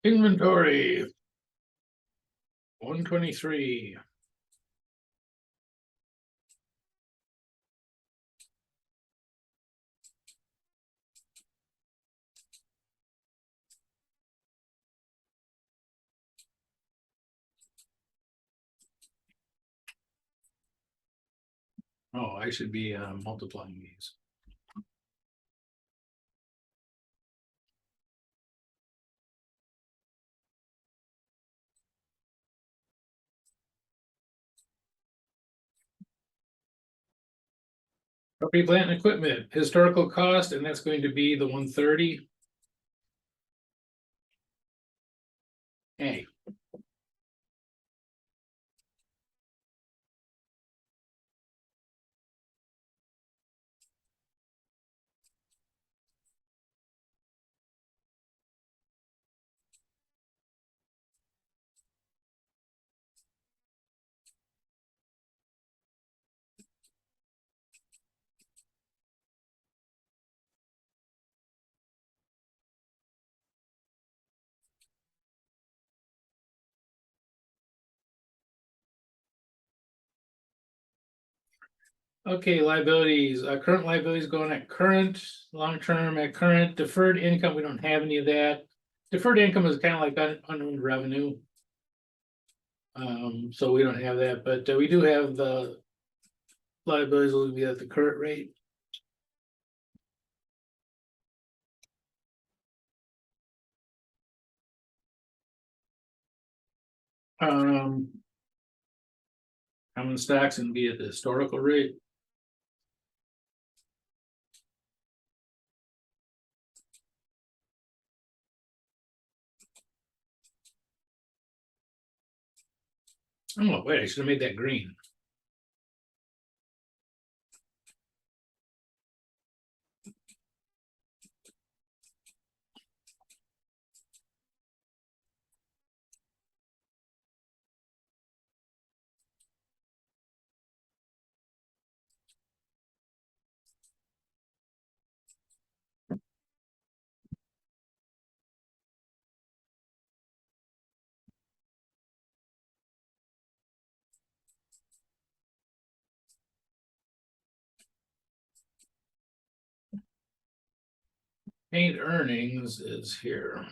Inventory 123. Oh, I should be multiplying these. Property, plant, and equipment, historical cost, and that's going to be the 130. A. Okay, liabilities, current liabilities going at current, long-term at current, deferred income, we don't have any of that. Deferred income is kind of like unearned revenue. So we don't have that, but we do have the liabilities will be at the current rate. Common stocks and be at the historical rate. Oh, wait, I should have made that green. Paid earnings is here.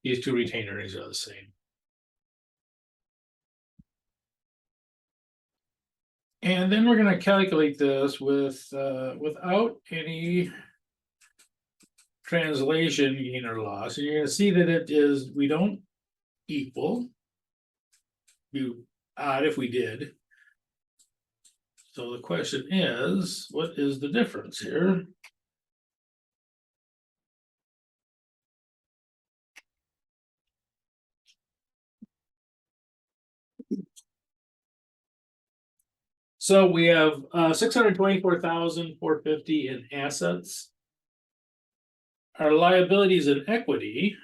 These two retained earnings are the same. And then we're going to calculate this with without any translation gain or loss. And you're going to see that it is, we don't equal. Be odd if we did. So the question is, what is the difference here? So we have 624,450 in assets. Our liabilities and equity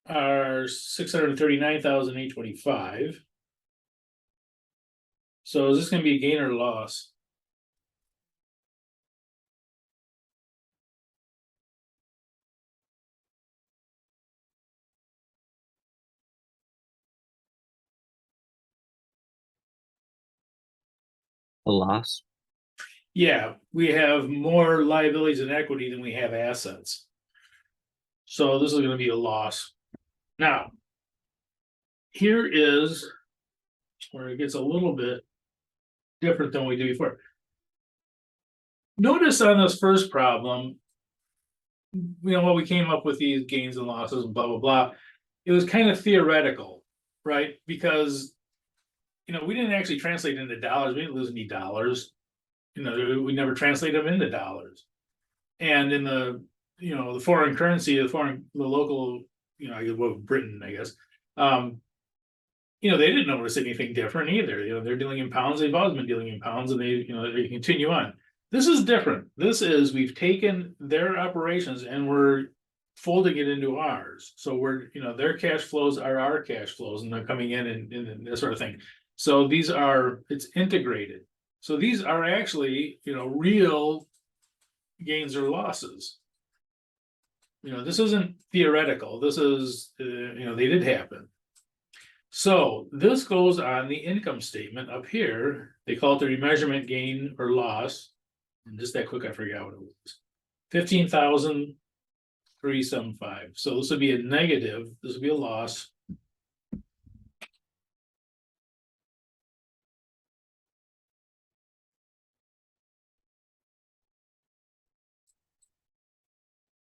are 639,825. So is this gonna be a gain or loss? A loss. Yeah, we have more liabilities and equity than we have assets. So this is gonna be a loss. Now. Here is where it gets a little bit different than we did before. Notice on this first problem, what we came up with these gains and losses and blah, blah, blah. It was kind of theoretical, right? Because, we didn't actually translate into dollars. We didn't lose any dollars. We never translate them into dollars. And in the, the foreign currency, the local, Britain, I guess. They didn't notice anything different either. They're dealing in pounds. They've always been dealing in pounds, and they continue on. This is different. This is we've taken their operations and we're folding it into ours. So their cash flows are our cash flows, and they're coming in and that sort of thing. So it's integrated. So these are actually, real gains or losses. This isn't theoretical. This is, they did happen. So this goes on the income statement up here. They call it the remeasurement gain or loss. And just that quick, I forgot what it was. 15,375. So this would be a negative. This would be a loss.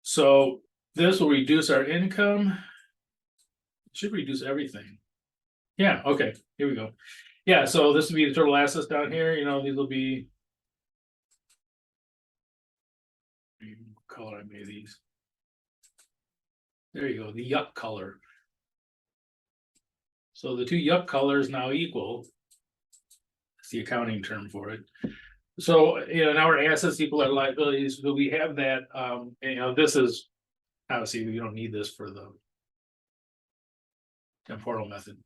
So this will reduce our income. It should reduce everything. Yeah, okay, here we go. Yeah, so this would be the total assets down here, these will be. What color I made these. There you go, the yuck color. So the two yuck colors now equal. That's the accounting term for it. So, now our assets equal our liabilities, but we have that, this is, obviously, we don't need this for the temporal method.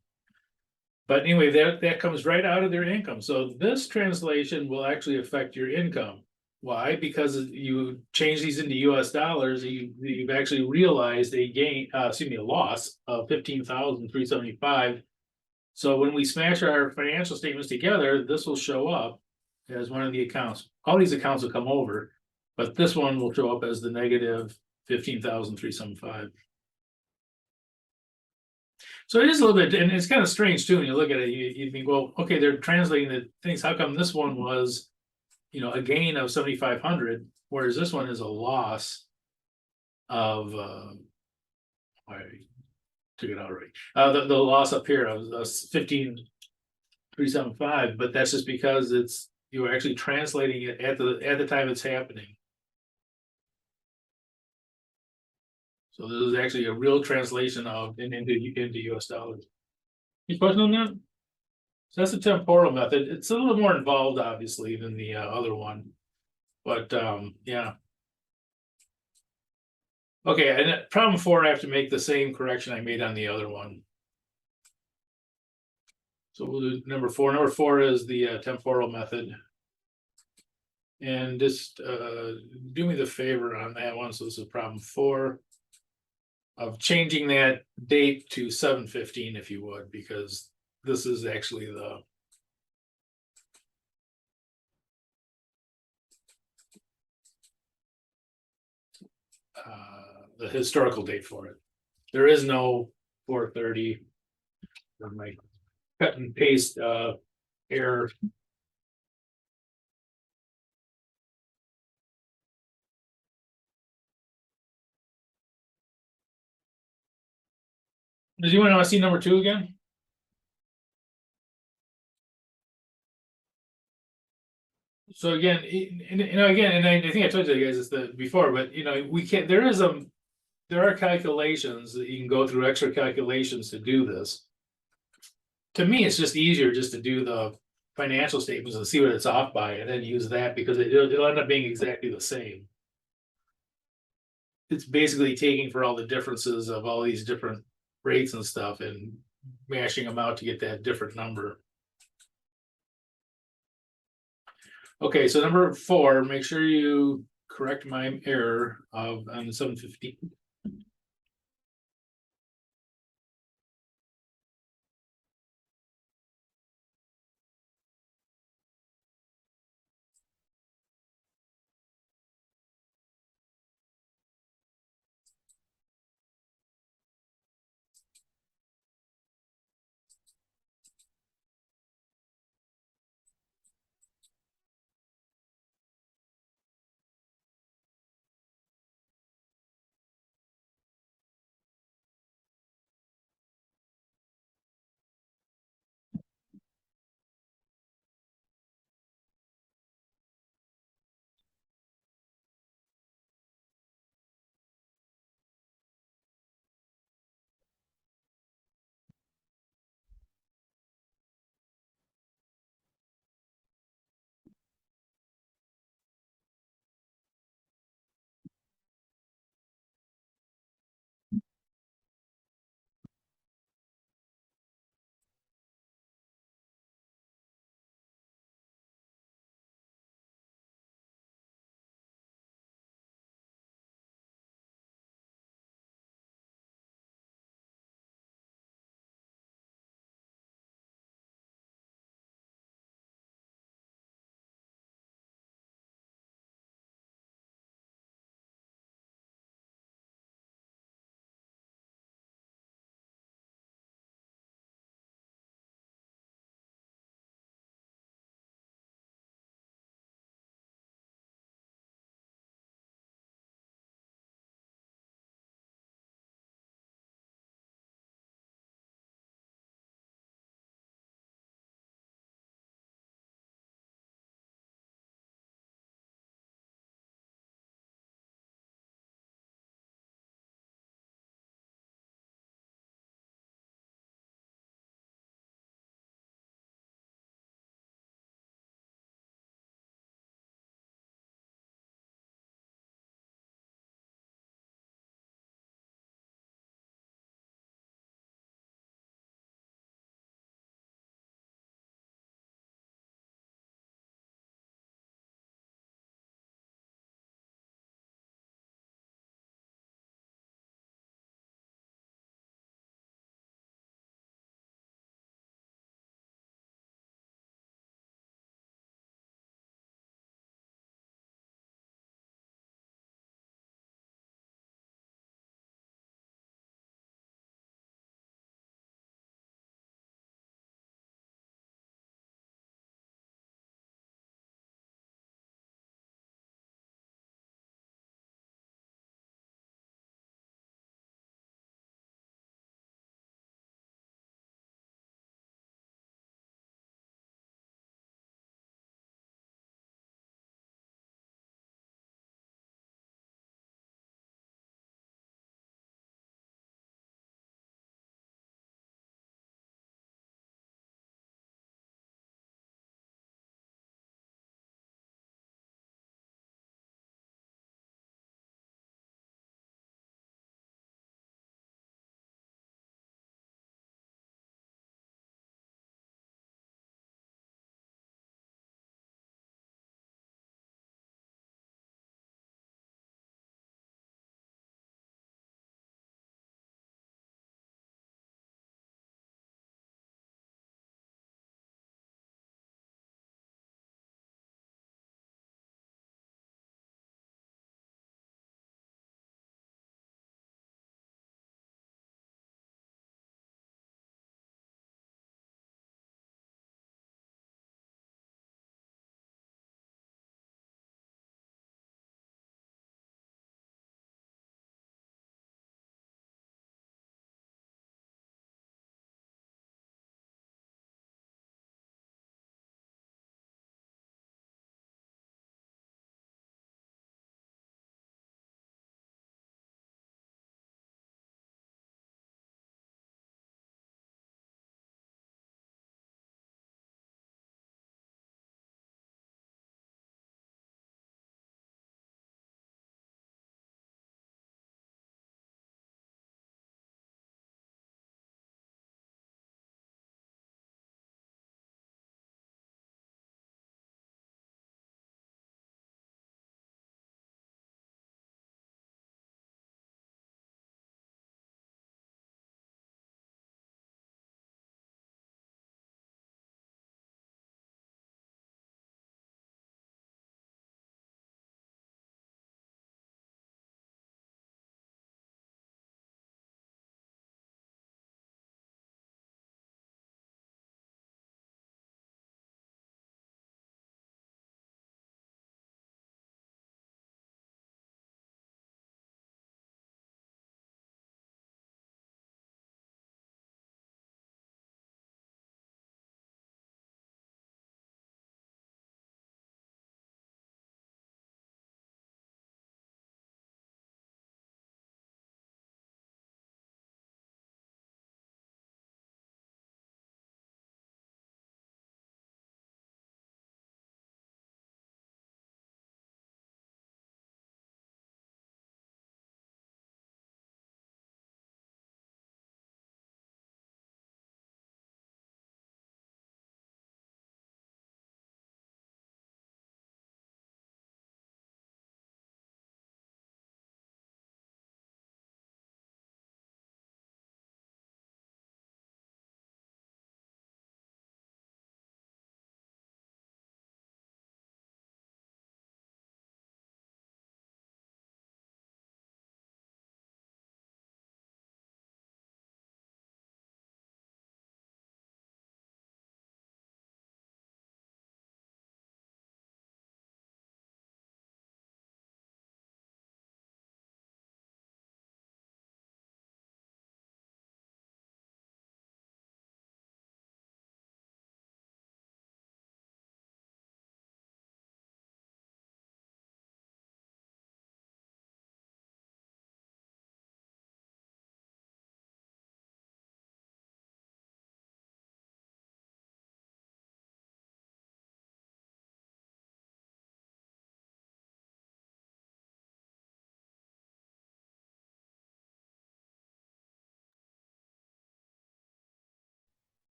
But anyway, that comes right out of their income. So this translation will actually affect your income. Why? Because you change these into US dollars, you've actually realized a gain, a loss of 15,375. So when we smash our financial statements together, this will show up as one of the accounts. All these accounts will come over, but this one will show up as the negative 15,375. So it is a little bit, and it's kind of strange too, when you look at it, you think, well, okay, they're translating the things. How come this one was, a gain of 7,500, whereas this one is a loss of, I took it out already. The loss up here of 15,375, but that's just because you were actually translating it at the time it's happening. So this is actually a real translation into US dollars. Any question on that? So that's the temporal method. It's a little more involved, obviously, than the other one. But yeah. Okay, and problem 4, I have to make the same correction I made on the other one. So we'll do number 4. Number 4 is the temporal method. And just do me the favor on that one. So this is problem 4. Of changing that date to 7/15, if you would, because this is actually the historical date for it. There is no 4/30. My cut and paste error. Does anyone want to see number 2 again? So again, and I think I told you guys this before, but we can't. There are calculations that you can go through, extra calculations to do this. To me, it's just easier just to do the financial statements and see what it's off by, and then use that, because it'll end up being exactly the same. It's basically taking for all the differences of all these different rates and stuff and mashing them out to get that different number. Okay, so number 4, make sure you correct my error of on the 750.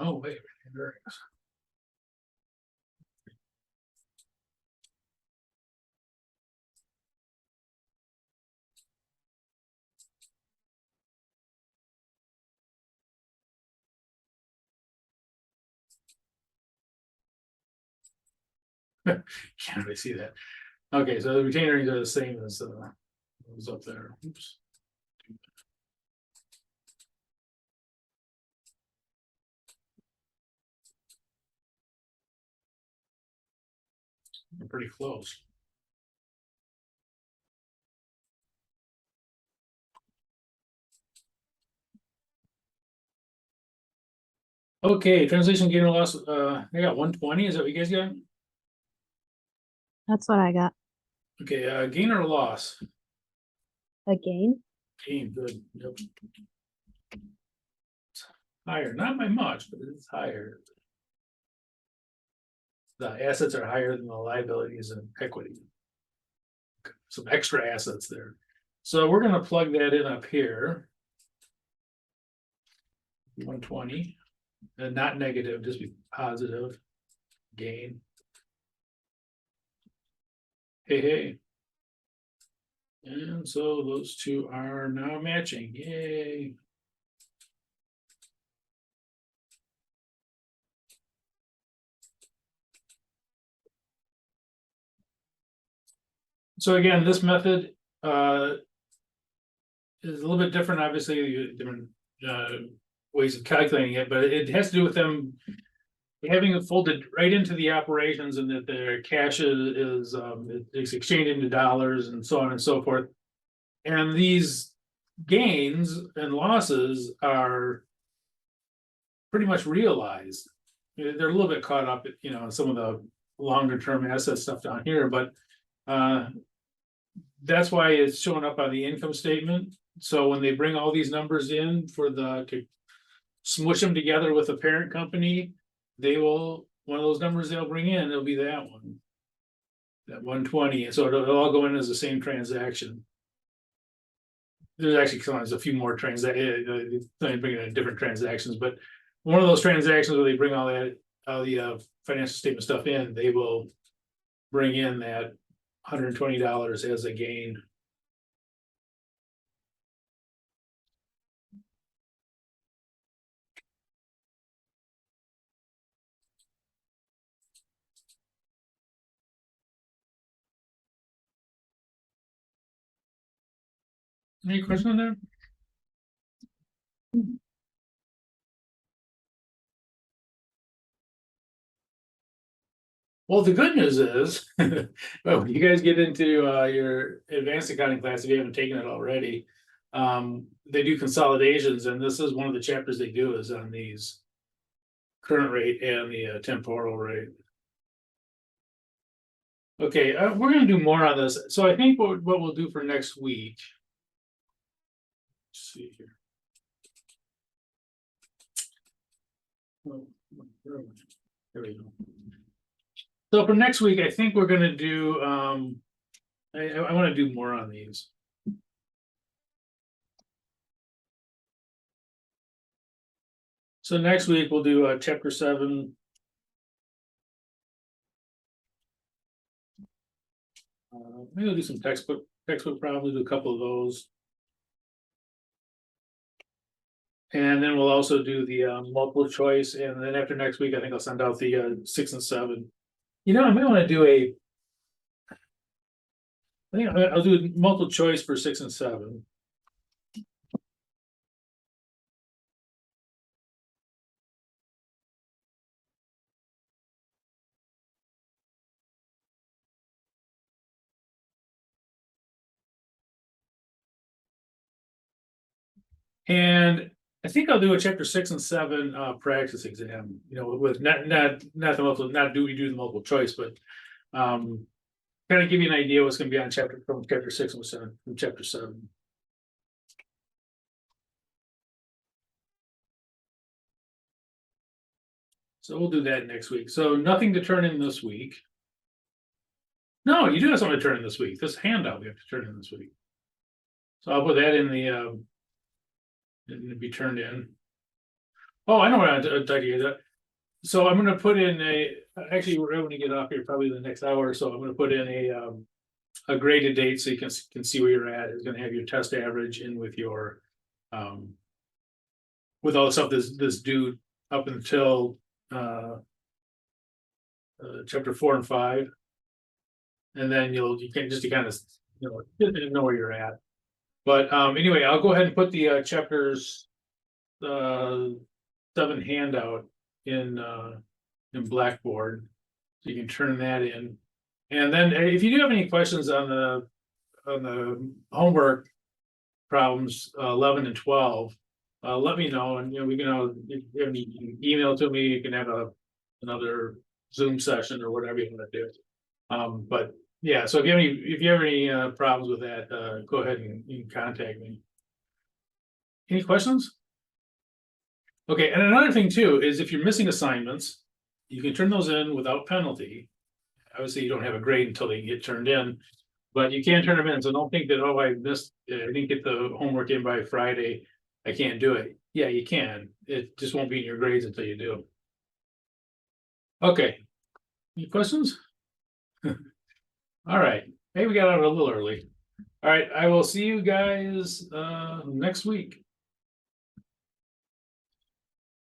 Oh, wait, there it is. Can't really see that. Okay, so the retained earnings are the same as was up there. Oops. We're pretty close. Okay, translation gain or loss, I got 120, is that what you guys got? That's what I got. Okay, gain or loss? Again? Gain, good, yep. Higher, not by much, but it's higher. The assets are higher than the liabilities and equity. Some extra assets there. So we're gonna plug that in up here. 120, and not negative, just be positive. Gain. Hey. And so those two are now matching, yay. So again, this method is a little bit different, obviously, different ways of calculating it, but it has to do with them having it folded right into the operations, and that their cash is exchanged into dollars and so on and so forth. And these gains and losses are pretty much realized. They're a little bit caught up, in some of the longer term asset stuff down here, but that's why it's showing up on the income statement. So when they bring all these numbers in to smush them together with the parent company, one of those numbers they'll bring in, it'll be that one. That 120, so it'll all go in as the same transaction. There's actually sometimes a few more transactions, bringing in different transactions, but one of those transactions where they bring all the financial statement stuff in, they will bring in that $120 as a gain. Any question on that? Well, the good news is, well, when you guys get into your advanced accounting class, if you haven't taken it already, they do consolidations, and this is one of the chapters they do is on these current rate and the temporal rate. Okay, we're gonna do more on this. So I think what we'll do for next week. Let's see here. Oh, there we go. So for next week, I think we're gonna do, I wanna do more on these. So next week we'll do chapter 7. Maybe we'll do some textbook problems, do a couple of those. And then we'll also do the multiple choice, and then after next week, I think I'll send out the 6 and 7. I might want to do I think I'll do multiple choice for 6 and 7. And I think I'll do a chapter 6 and 7 practice exam, with not the multiple, not do we do the multiple choice, but kind of give you an idea what's going to be on chapter 6 and 7 from chapter 7. So we'll do that next week. So nothing to turn in this week. No, you do have something to turn in this week. This handout we have to turn in this week. So I'll put that in the, it'll be turned in. Oh, I know what I'd like to get that. So I'm gonna put in actually, we're going to get off here probably the next hour or so. I'm gonna put in a graded date so you can see where you're at. It's gonna have your test average in with your, with all the stuff that's due up until, chapter 4 and 5. And then you can just kind of, know where you're at. But anyway, I'll go ahead and put the chapters 7 handout in Blackboard. So you can turn that in. And then if you do have any questions on the homework problems 11 and 12, let me know, and we can you can email to me. You can have another Zoom session or whatever you want to do. But yeah, so if you have any problems with that, go ahead and you can contact me. Any questions? Okay, and another thing too is if you're missing assignments, you can turn those in without penalty. Obviously, you don't have a grade until they get turned in, but you can turn them in. So don't think that, oh, I didn't get the homework in by Friday, I can't do it. Yeah, you can. It just won't be in your grades until you do. Okay, any questions? All right, maybe we got out a little early. All right, I will see you guys next week.